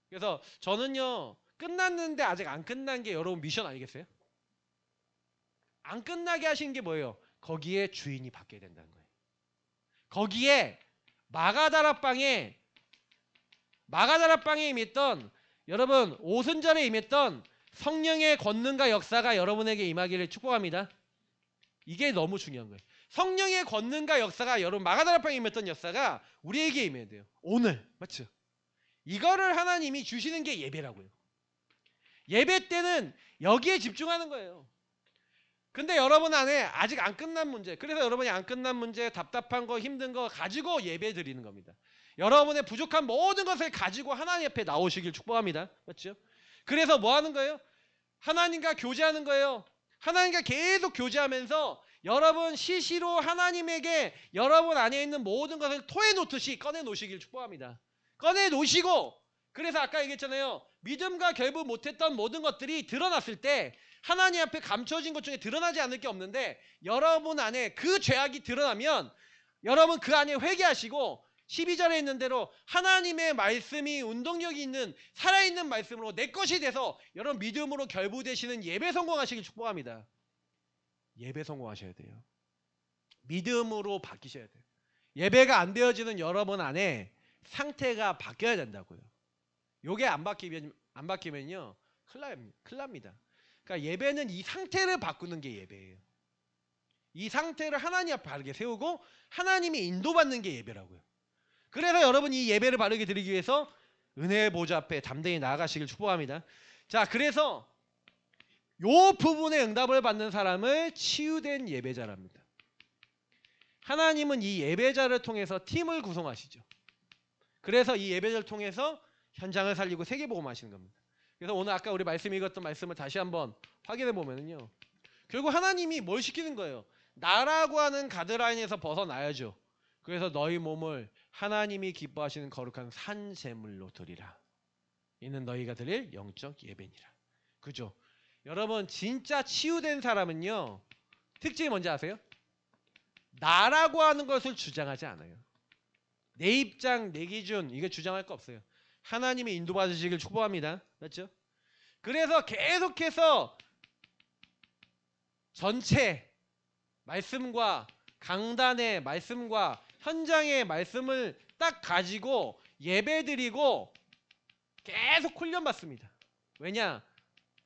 그래서 저는요, 끝났는데 아직 안 끝난 게 여러분 미션 아니겠어요? 안 끝나게 하시는 게 뭐예요? 거기에 주인이 바뀌어야 된다는 거예요. 거기에 마가다락방에 임했던, 여러분 오순절에 임했던 성령의 권능과 역사가 여러분에게 임하기를 축복합니다. 이게 너무 중요한 거예요. 성령의 권능과 역사가, 여러분 마가다락방에 임했던 역사가 우리에게 임해야 돼요. 오늘. 맞죠? 이거를 하나님이 주시는 게 예배라고요. 예배 때는 여기에 집중하는 거예요. 근데 여러분 안에 아직 안 끝난 문제, 그래서 여러분이 안 끝난 문제, 답답한 거, 힘든 거 가지고 예배 드리는 겁니다. 여러분의 부족한 모든 것을 가지고 하나님 앞에 나오시길 축복합니다. 맞죠? 그래서 뭐 하는 거예요? 하나님과 교제하는 거예요. 하나님과 계속 교제하면서 여러분 시시로 하나님에게 여러분 안에 있는 모든 것을 토해 놓듯이 꺼내 놓으시길 축복합니다. 꺼내 놓으시고, 그래서 아까 얘기했잖아요. 믿음과 결부 못했던 모든 것들이 드러났을 때 하나님 앞에 감춰진 것 중에 드러나지 않을 게 없는데, 여러분 안에 그 죄악이 드러나면 여러분 그 안에 회개하시고 12절에 있는 대로 하나님의 말씀이 운동력이 있는 살아있는 말씀으로 내 것이 돼서 여러분 믿음으로 결부되시는 예배 성공하시길 축복합니다. 예배 성공하셔야 돼요. 믿음으로 바뀌셔야 돼요. 예배가 안 되어지는 여러분 안에 상태가 바뀌어야 된다고요. 요게 안 바뀌면요 큰일 납니다. 그러니까 예배는 이 상태를 바꾸는 게 예배예요. 이 상태를 하나님 앞에 바르게 세우고 하나님이 인도받는 게 예배라고요. 그래서 여러분 이 예배를 바르게 드리기 위해서 은혜의 보좌 앞에 담대히 나아가시길 축복합니다. 자, 그래서 요 부분의 응답을 받는 사람을 치유된 예배자랍니다. 하나님은 이 예배자를 통해서 팀을 구성하시죠. 그래서 이 예배자를 통해서 현장을 살리고 세계복음 하시는 겁니다. 그래서 오늘 아까 우리 말씀 읽었던 말씀을 다시 한번 확인해 보면요, 결국 하나님이 뭘 시키는 거예요? 나라고 하는 가드라인에서 벗어나야죠. 그래서 너희 몸을 하나님이 기뻐하시는 거룩한 산 제물로 드리라. 이는 너희가 드릴 영적 예배니라. 그죠? 여러분 진짜 치유된 사람은요 특징이 뭔지 아세요? 나라고 하는 것을 주장하지 않아요. 내 입장, 내 기준 이거 주장할 거 없어요. 하나님의 인도받으시길 축복합니다. 맞죠? 그래서 계속해서 전체 말씀과 강단의 말씀과 현장의 말씀을 딱 가지고 예배드리고 계속 훈련받습니다. 왜냐?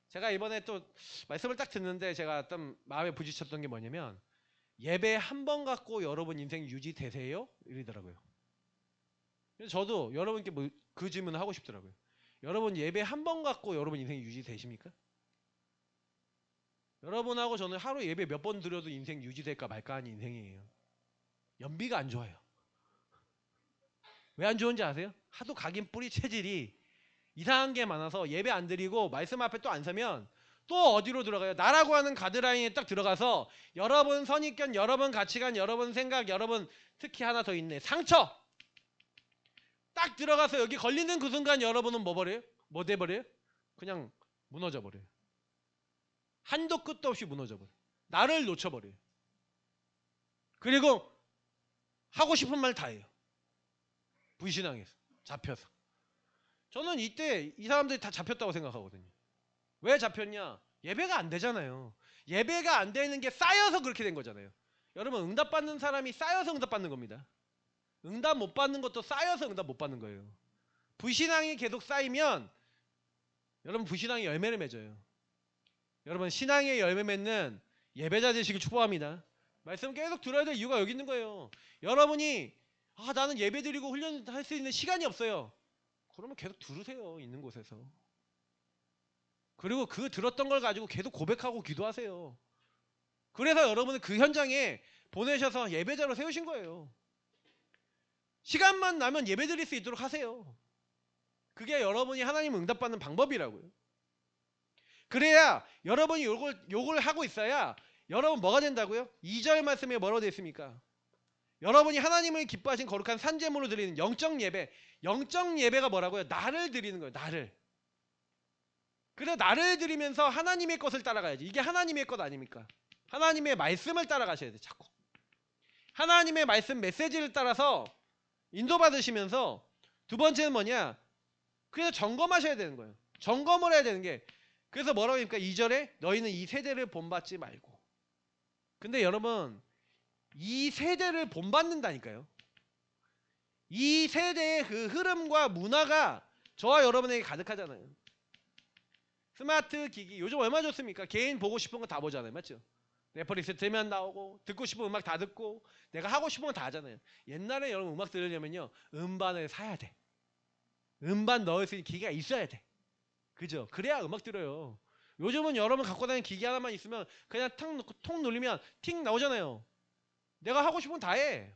제가 이번에 또 말씀을 딱 듣는데 제가 어떤 마음에 부딪혔던 게 뭐냐면 예배 한 번 갖고 여러분 인생 유지되세요? 이러더라고요. 그래서 저도 여러분께 그 질문을 하고 싶더라고요. 여러분 예배 한 번 갖고 여러분 인생 유지되십니까? 여러분하고 저는 하루 예배 몇 번 드려도 인생 유지될까 말까 하는 인생이에요. 연비가 안 좋아요. 왜 안 좋은지 아세요? 하도 각인 뿌리 체질이 이상한 게 많아서 예배 안 드리고 말씀 앞에 또 안 서면 또 어디로 들어가요? 나라고 하는 가드라인에 딱 들어가서 여러분 선입견, 여러분 가치관, 여러분 생각, 여러분 특히 하나 더 있네. 상처! 딱 들어가서 여기 걸리는 그 순간 여러분은 뭐 버려요? 뭐 돼버려요? 그냥 무너져 버려요. 한도 끝도 없이 무너져 버려요. 나를 놓쳐버려요. 그리고 하고 싶은 말 다 해요. 불신앙해서 잡혀서. 저는 이때 이 사람들이 다 잡혔다고 생각하거든요. 왜 잡혔냐? 예배가 안 되잖아요. 예배가 안 되는 게 쌓여서 그렇게 된 거잖아요. 여러분 응답받는 사람이 쌓여서 응답받는 겁니다. 응답 못 받는 것도 쌓여서 응답 못 받는 거예요. 불신앙이 계속 쌓이면 여러분 불신앙이 열매를 맺어요. 여러분 신앙의 열매 맺는 예배자 되시길 축복합니다. 말씀 계속 들어야 될 이유가 여기 있는 거예요. 여러분이 나는 예배 드리고 훈련할 수 있는 시간이 없어요. 그러면 계속 들으세요. 있는 곳에서. 그리고 그 들었던 걸 가지고 계속 고백하고 기도하세요. 그래서 여러분은 그 현장에 보내셔서 예배자로 세우신 거예요. 시간만 나면 예배 드릴 수 있도록 하세요. 그게 여러분이 하나님 응답받는 방법이라고요. 그래야 여러분이 요걸 하고 있어야 여러분 뭐가 된다고요? 2절 말씀에 뭐라고 되어 있습니까? 여러분이 하나님을 기뻐하신 거룩한 산제물로 드리는 영적 예배. 영적 예배가 뭐라고요? 나를 드리는 거예요. 나를. 그래서 나를 드리면서 하나님의 것을 따라가야지. 이게 하나님의 것 아닙니까? 하나님의 말씀을 따라가셔야 돼. 자꾸. 하나님의 말씀 메시지를 따라서 인도받으시면서 두 번째는 뭐냐? 그래서 점검하셔야 되는 거예요. 점검을 해야 되는 게 그래서 뭐라고 하니까 2절에 너희는 이 세대를 본받지 말고. 근데 여러분 이 세대를 본받는다니까요. 이 세대의 그 흐름과 문화가 저와 여러분에게 가득하잖아요. 스마트 기기 요즘 얼마 좋습니까? 개인 보고 싶은 거 다 보잖아요. 맞죠? 넷플릭스 들면 나오고 듣고 싶은 음악 다 듣고 내가 하고 싶은 거 다 하잖아요. 옛날에 여러분 음악 들으려면요. 음반을 사야 돼. 음반 넣을 수 있는 기계가 있어야 돼. 그죠? 그래야 음악 들어요. 요즘은 여러분 갖고 다니는 기계 하나만 있으면 그냥 탁 놓고 통 누르면 틱 나오잖아요. 내가 하고 싶은 건 다 해.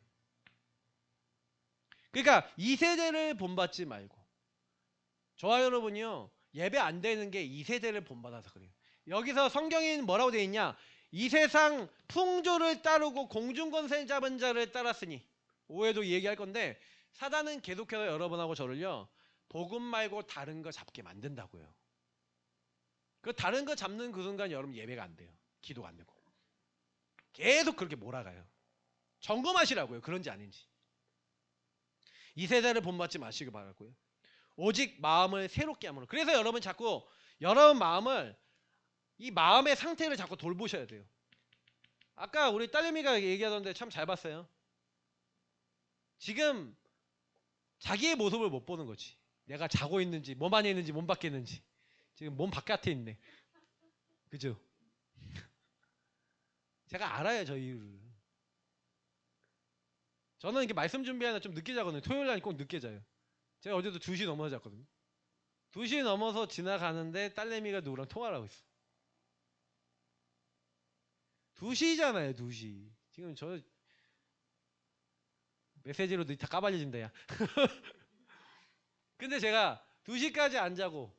그러니까 이 세대를 본받지 말고 저와 여러분이요. 예배 안 되는 게 이 세대를 본받아서 그래요. 여기서 성경에 뭐라고 되어 있냐? 이 세상 풍조를 따르고 공중권세 잡은 자를 따랐으니 오해도 얘기할 건데 사단은 계속해서 여러분하고 저를요. 복음 말고 다른 거 잡게 만든다고요. 그 다른 거 잡는 그 순간 여러분 예배가 안 돼요. 기도가 안 되고. 계속 그렇게 몰아가요. 점검하시라고요. 그런지 아닌지. 이 세대를 본받지 마시길 바라고요. 오직 마음을 새롭게 함으로. 그래서 여러분 자꾸 여러분 마음을 이 마음의 상태를 자꾸 돌보셔야 돼요. 아까 우리 딸내미가 얘기하던데 참 잘 봤어요. 지금 자기의 모습을 못 보는 거지. 내가 자고 있는지 몸 안에 있는지 몸 밖에 있는지. 지금 몸 바깥에 있네. 그죠? 제가 알아요 저 이유를. 저는 이렇게 말씀 준비하는 좀 늦게 자거든요. 토요일 날 꼭 늦게 자요. 제가 어제도 2시 넘어서 잤거든요. 2시 넘어서 지나가는데 딸내미가 누구랑 통화를 하고 있어. 2시잖아요 2시. 지금 저 메시지로 다 까발려진다 야. 근데 제가 2시까지 안 자고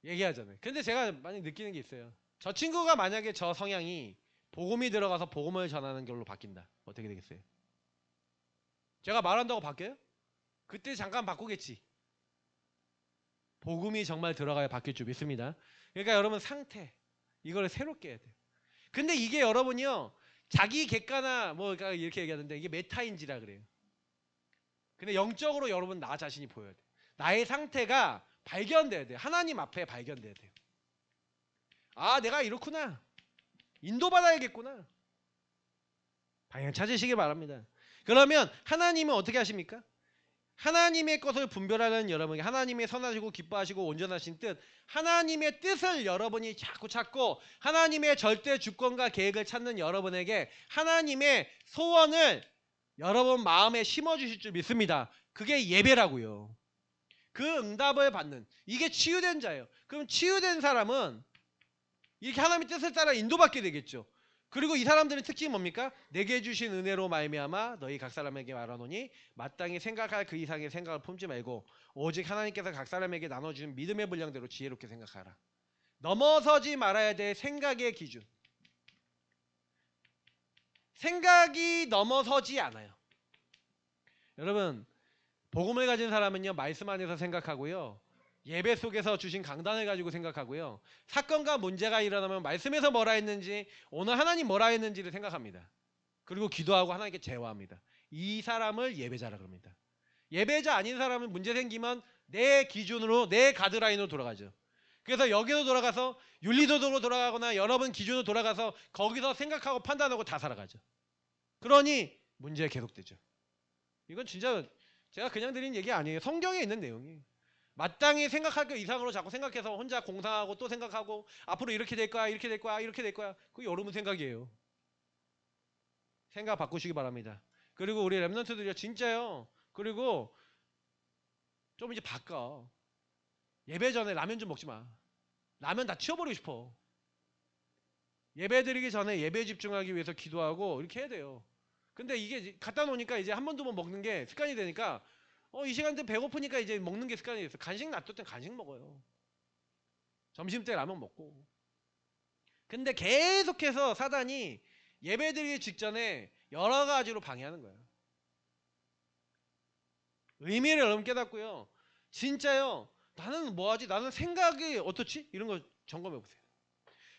얘기하잖아요. 근데 제가 많이 느끼는 게 있어요. 저 친구가 만약에 저 성향이 복음이 들어가서 복음을 전하는 걸로 바뀐다. 어떻게 되겠어요? 제가 말한다고 바뀌어요? 그때 잠깐 바꾸겠지. 복음이 정말 들어가야 바뀔 줄 믿습니다. 그러니까 여러분 상태 이걸 새롭게 해야 돼요. 근데 이게 여러분이요 자기 객관화 뭐 그러니까 이렇게 얘기하는데 이게 메타인지라 그래요. 근데 영적으로 여러분 나 자신이 보여야 돼요. 나의 상태가 발견돼야 돼요. 하나님 앞에 발견돼야 돼요. 아 내가 이렇구나. 인도받아야겠구나. 방향 찾으시길 바랍니다. 그러면 하나님은 어떻게 하십니까? 하나님의 것을 분별하는 여러분에게 하나님의 선하시고 기뻐하시고 온전하신 뜻 하나님의 뜻을 여러분이 자꾸 찾고 하나님의 절대 주권과 계획을 찾는 여러분에게 하나님의 소원을 여러분 마음에 심어주실 줄 믿습니다. 그게 예배라고요. 그 응답을 받는 이게 치유된 자예요. 그럼 치유된 사람은 이렇게 하나님의 뜻을 따라 인도받게 되겠죠. 그리고 이 사람들의 특징이 뭡니까? 내게 주신 은혜로 말미암아 너희 각 사람에게 말하노니 마땅히 생각할 그 이상의 생각을 품지 말고 오직 하나님께서 각 사람에게 나눠주신 믿음의 분량대로 지혜롭게 생각하라. 넘어서지 말아야 될 생각의 기준. 생각이 넘어서지 않아요. 여러분 복음을 가진 사람은요 말씀 안에서 생각하고요. 예배 속에서 주신 강단을 가지고 생각하고요. 사건과 문제가 일어나면 말씀에서 뭐라 했는지 오늘 하나님 뭐라 했는지를 생각합니다. 그리고 기도하고 하나님께 제화합니다. 이 사람을 예배자라 그럽니다. 예배자 아닌 사람은 문제 생기면 내 기준으로 내 가드라인으로 돌아가죠. 그래서 여기로 돌아가서 윤리도덕으로 돌아가거나 여러분 기준으로 돌아가서 거기서 생각하고 판단하고 다 살아가죠. 그러니 문제가 계속되죠. 이건 진짜 제가 그냥 드린 얘기 아니에요. 성경에 있는 내용이에요. 마땅히 생각할 것 이상으로 자꾸 생각해서 혼자 공상하고 또 생각하고 앞으로 이렇게 될 거야 이렇게 될 거야 이렇게 될 거야 그게 여러분 생각이에요. 생각 바꾸시기 바랍니다. 그리고 우리 랩런트들이요 진짜요. 그리고 좀 이제 바꿔. 예배 전에 라면 좀 먹지 마. 라면 다 치워버리고 싶어. 예배 드리기 전에 예배에 집중하기 위해서 기도하고 이렇게 해야 돼요. 근데 이게 갖다 놓으니까 이제 한 번 두 번 먹는 게 습관이 되니까 이 시간대 배고프니까 이제 먹는 게 습관이 됐어. 간식 놔둘 땐 간식 먹어요. 점심 때 라면 먹고. 근데 계속해서 사단이 예배드리기 직전에 여러 가지로 방해하는 거예요. 의미를 여러분 깨닫고요. 진짜요. 나는 뭐하지? 나는 생각이 어떻지? 이런 거 점검해 보세요.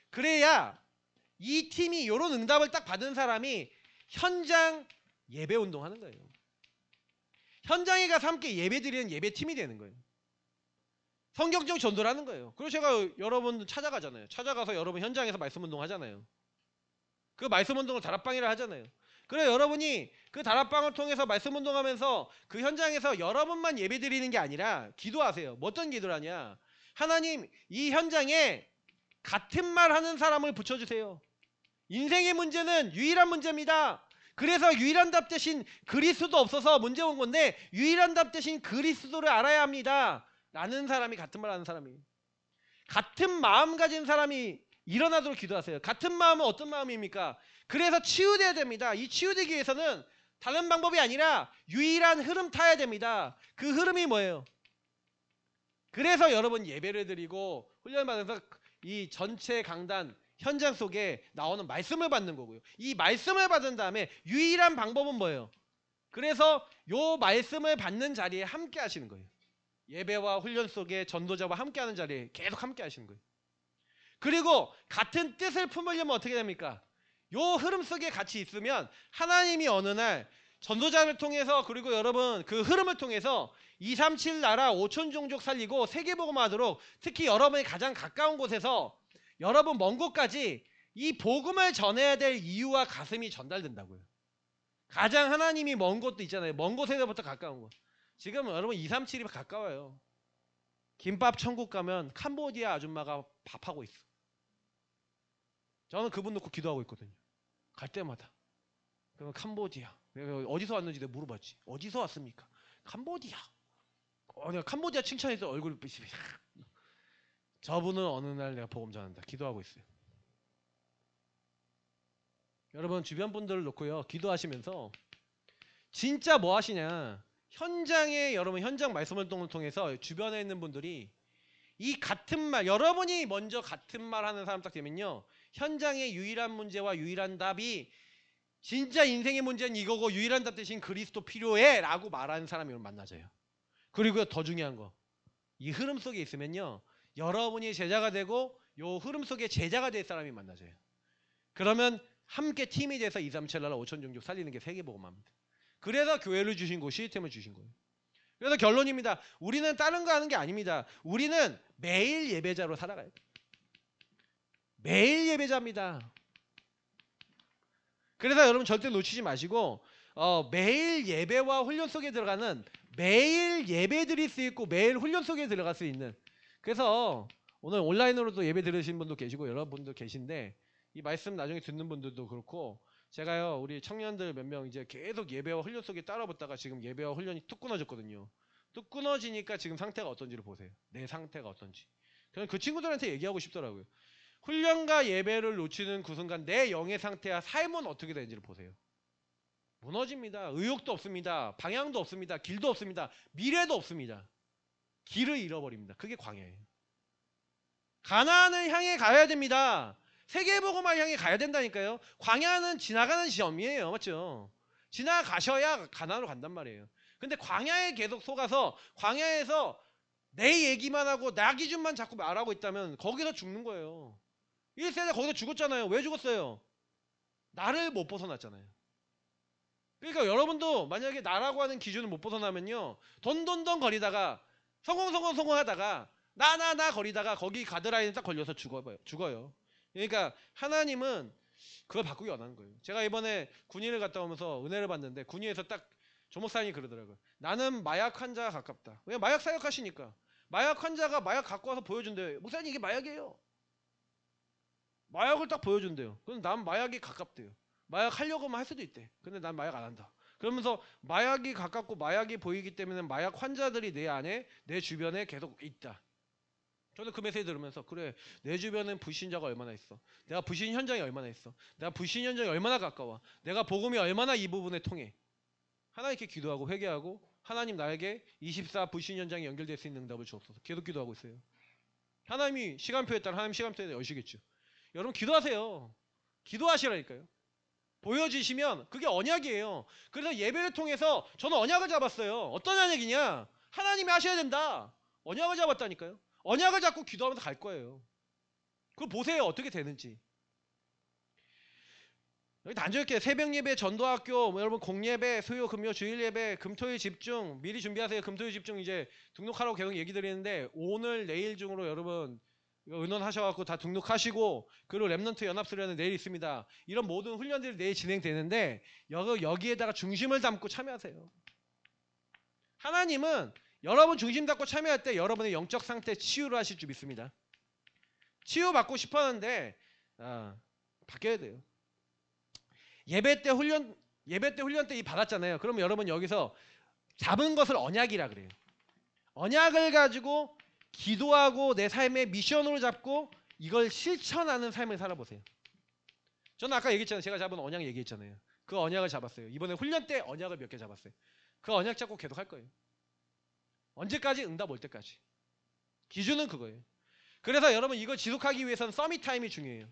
그래야 이 팀이 이런 응답을 딱 받은 사람이 현장 예배 운동하는 거예요. 현장에 가서 함께 예배드리는 예배팀이 되는 거예요. 성경적 전도를 하는 거예요. 그리고 제가 여러분 찾아가잖아요. 찾아가서 여러분 현장에서 말씀 운동 하잖아요. 그 말씀 운동을 다락방이라 하잖아요. 그래 여러분이 그 다락방을 통해서 말씀 운동하면서 그 현장에서 여러분만 예배드리는 게 아니라 기도하세요. 뭐 어떤 기도를 하냐. 하나님 이 현장에 같은 말 하는 사람을 붙여주세요. 인생의 문제는 유일한 문제입니다. 그래서 유일한 답 대신 그리스도 없어서 문제 온 건데 유일한 답 대신 그리스도를 알아야 합니다. 라는 사람이 같은 말 하는 사람이 같은 마음 가진 사람이 일어나도록 기도하세요. 같은 마음은 어떤 마음입니까? 그래서 치유돼야 됩니다. 이 치유되기 위해서는 다른 방법이 아니라 유일한 흐름 타야 됩니다. 그 흐름이 뭐예요? 그래서 여러분 예배를 드리고 훈련받아서 이 전체 강단 현장 속에 나오는 말씀을 받는 거고요. 이 말씀을 받은 다음에 유일한 방법은 뭐예요? 그래서 요 말씀을 받는 자리에 함께 하시는 거예요. 예배와 훈련 속에 전도자와 함께 하는 자리에 계속 함께 하시는 거예요. 그리고 같은 뜻을 품으려면 어떻게 됩니까? 요 흐름 속에 같이 있으면 하나님이 어느 날 전도자를 통해서 그리고 여러분 그 흐름을 통해서 237 나라 5천 종족 살리고 세계복음화하도록 특히 여러분이 가장 가까운 곳에서 여러분 먼 곳까지 이 복음을 전해야 될 이유와 가슴이 전달된다고요. 가장 하나님이 먼 곳도 있잖아요. 먼 곳에서부터 가까운 곳. 지금 여러분 237이 가까워요. 김밥 천국 가면 캄보디아 아줌마가 밥하고 있어. 저는 그분 놓고 기도하고 있거든요. 갈 때마다. 그러면 캄보디아. 내가 어디서 왔는지 내가 물어봤지. 어디서 왔습니까? 캄보디아. 내가 캄보디아 칭찬해서 얼굴 삐시비. 저분은 어느 날 내가 복음 전한다. 기도하고 있어요. 여러분 주변 분들을 놓고요. 기도하시면서 진짜 뭐 하시냐. 현장에 여러분 현장 말씀 활동을 통해서 주변에 있는 분들이 이 같은 말 여러분이 먼저 같은 말 하는 사람 딱 되면요. 현장의 유일한 문제와 유일한 답이 진짜 인생의 문제는 이거고 유일한 답 대신 그리스도 필요해 라고 말하는 사람이 만나져요. 그리고 더 중요한 거 이 흐름 속에 있으면요, 여러분이 제자가 되고 요 흐름 속에 제자가 될 사람이 만나져요. 그러면 함께 팀이 돼서 2, 3, 7, 나라 5천 종족 살리는 게 세계복음화입니다. 그래서 교회를 주신 곳, 시스템을 주신 거예요. 그래서 결론입니다. 우리는 다른 거 하는 게 아닙니다. 우리는 매일 예배자로 살아가요. 매일 예배자입니다. 그래서 여러분 절대 놓치지 마시고 매일 예배와 훈련 속에 들어가는, 매일 예배 드릴 수 있고 매일 훈련 속에 들어갈 수 있는, 그래서 오늘 온라인으로도 예배 들으신 분도 계시고 여러분도 계신데 이 말씀 나중에 듣는 분들도 그렇고, 제가요 우리 청년들 몇 명 이제 계속 예배와 훈련 속에 따라붙다가 지금 예배와 훈련이 뚝 끊어졌거든요. 뚝 끊어지니까 지금 상태가 어떤지를 보세요. 내 상태가 어떤지. 그냥 그 친구들한테 얘기하고 싶더라고요. 훈련과 예배를 놓치는 그 순간 내 영의 상태와 삶은 어떻게 되는지를 보세요. 무너집니다. 의욕도 없습니다. 방향도 없습니다. 길도 없습니다. 미래도 없습니다. 길을 잃어버립니다. 그게 광야예요. 가나안을 향해 가야 됩니다. 세계복음을 향해 가야 된다니까요. 광야는 지나가는 시험이에요. 맞죠? 지나가셔야 가나안으로 간단 말이에요. 근데 광야에 계속 속아서 광야에서 내 얘기만 하고 나 기준만 자꾸 말하고 있다면 거기서 죽는 거예요. 1세대 거기서 죽었잖아요. 왜 죽었어요? 나를 못 벗어났잖아요. 그러니까 여러분도 만약에 나라고 하는 기준을 못 벗어나면요, 던던던 거리다가 성공하다가 나 거리다가 거기 가드라인에 딱 걸려서 죽어요. 그러니까 하나님은 그걸 바꾸기 원하는 거예요. 제가 이번에 군인을 갔다 오면서 은혜를 받는데 군인에서 딱 조목사님이 그러더라고요. 나는 마약 환자가 가깝다. 왜? 마약 사역하시니까. 마약 환자가 마약 갖고 와서 보여준대요. 목사님 이게 마약이에요. 마약을 딱 보여준대요. 그럼 난 마약이 가깝대요. 마약 하려고만 할 수도 있대. 근데 난 마약 안 한다. 그러면서 마약이 가깝고 마약이 보이기 때문에 마약 환자들이 내 안에, 내 주변에 계속 있다. 저는 그 메시지 들으면서 그래, 내 주변엔 불신자가 얼마나 있어. 내가 불신 현장이 얼마나 있어. 내가 불신 현장이 얼마나 가까워. 내가 복음이 얼마나 이 부분에 통해. 하나님께 기도하고 회개하고 하나님 나에게 24 불신 현장에 연결될 수 있는 응답을 주옵소서. 계속 기도하고 있어요. 하나님이 시간표에 따라 하나님 시간표에 여시겠죠. 여러분 기도하세요. 기도하시라니까요. 보여지시면 그게 언약이에요. 그래서 예배를 통해서 저는 언약을 잡았어요. 어떤 언약이냐? 하나님이 하셔야 된다. 언약을 잡았다니까요. 언약을 잡고 기도하면서 갈 거예요. 그걸 보세요. 어떻게 되는지. 여기 단조롭게 새벽 예배, 전도학교, 여러분 공예배, 수요, 금요, 주일 예배, 금토일 집중 미리 준비하세요. 금토일 집중 이제 등록하라고 계속 얘기 드리는데 오늘 내일 중으로 여러분 의논하셔갖고 다 등록하시고, 그리고 랩넌트 연합수련은 내일 있습니다. 이런 모든 훈련들이 내일 진행되는데 여기에다가 중심을 담고 참여하세요. 하나님은 여러분 중심 잡고 참여할 때 여러분의 영적 상태 치유를 하실 줄 믿습니다. 치유받고 싶었는데 바뀌어야 돼요. 예배 때 훈련 때 이 받았잖아요. 그러면 여러분 여기서 잡은 것을 언약이라 그래요. 언약을 가지고 기도하고 내 삶의 미션으로 잡고 이걸 실천하는 삶을 살아보세요. 저는 아까 얘기했잖아요. 제가 잡은 언약 얘기했잖아요. 그 언약을 잡았어요. 이번에 훈련 때 언약을 몇 개 잡았어요. 그 언약 잡고 계속 할 거예요. 언제까지? 응답 올 때까지. 기준은 그거예요. 그래서 여러분 이걸 지속하기 위해서는 서밋 타임이 중요해요.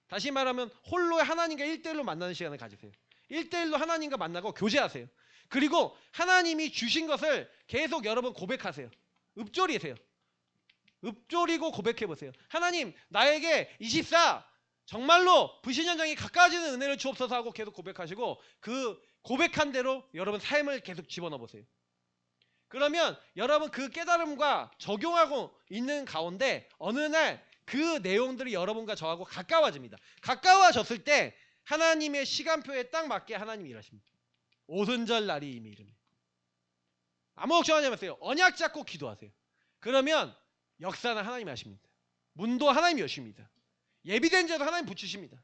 다시 말하면 홀로 하나님과 1대1로 만나는 시간을 가지세요. 1대1로 하나님과 만나고 교제하세요. 그리고 하나님이 주신 것을 계속 여러분 고백하세요. 읊조리세요. 읊조리고 고백해보세요. 하나님 나에게 24 정말로 불신현장이 가까워지는 은혜를 주옵소서 하고 계속 고백하시고 그 고백한 대로 여러분 삶을 계속 집어넣어보세요. 그러면 여러분 그 깨달음과 적용하고 있는 가운데 어느 날 그 내용들이 여러분과 저하고 가까워집니다. 가까워졌을 때 하나님의 시간표에 딱 맞게 하나님이 일하십니다. 오순절 날이 이미 이르네. 아무 걱정하지 마세요. 언약 잡고 기도하세요. 그러면 역사는 하나님이 하십니다. 문도 하나님이 여십니다. 예비된 자도 하나님 붙이십니다.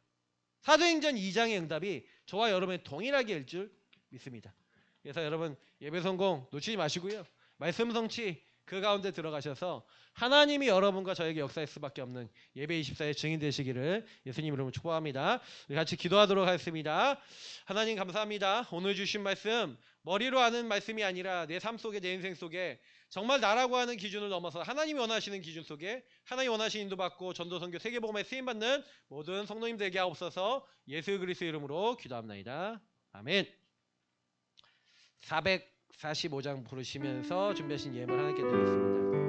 사도행전 2장의 응답이 저와 여러분의 동일하게 일 줄 믿습니다. 그래서 여러분 예배 성공 놓치지 마시고요. 말씀 성취 그 가운데 들어가셔서 하나님이 여러분과 저에게 역사할 수밖에 없는 예배 24의 증인 되시기를 예수님 이름으로 축복합니다. 우리 같이 기도하도록 하겠습니다. 하나님 감사합니다. 오늘 주신 말씀 머리로 아는 말씀이 아니라 내 삶 속에 내 인생 속에 정말 나라고 하는 기준을 넘어서 하나님이 원하시는 기준 속에 하나님 원하시는 인도받고 전도 선교 세계복음에 쓰임받는 모든 성도님들에게 하옵소서. 예수 그리스도 이름으로 기도합나이다. 아멘. 445장 부르시면서 준비하신 예물 하나님께 드리겠습니다.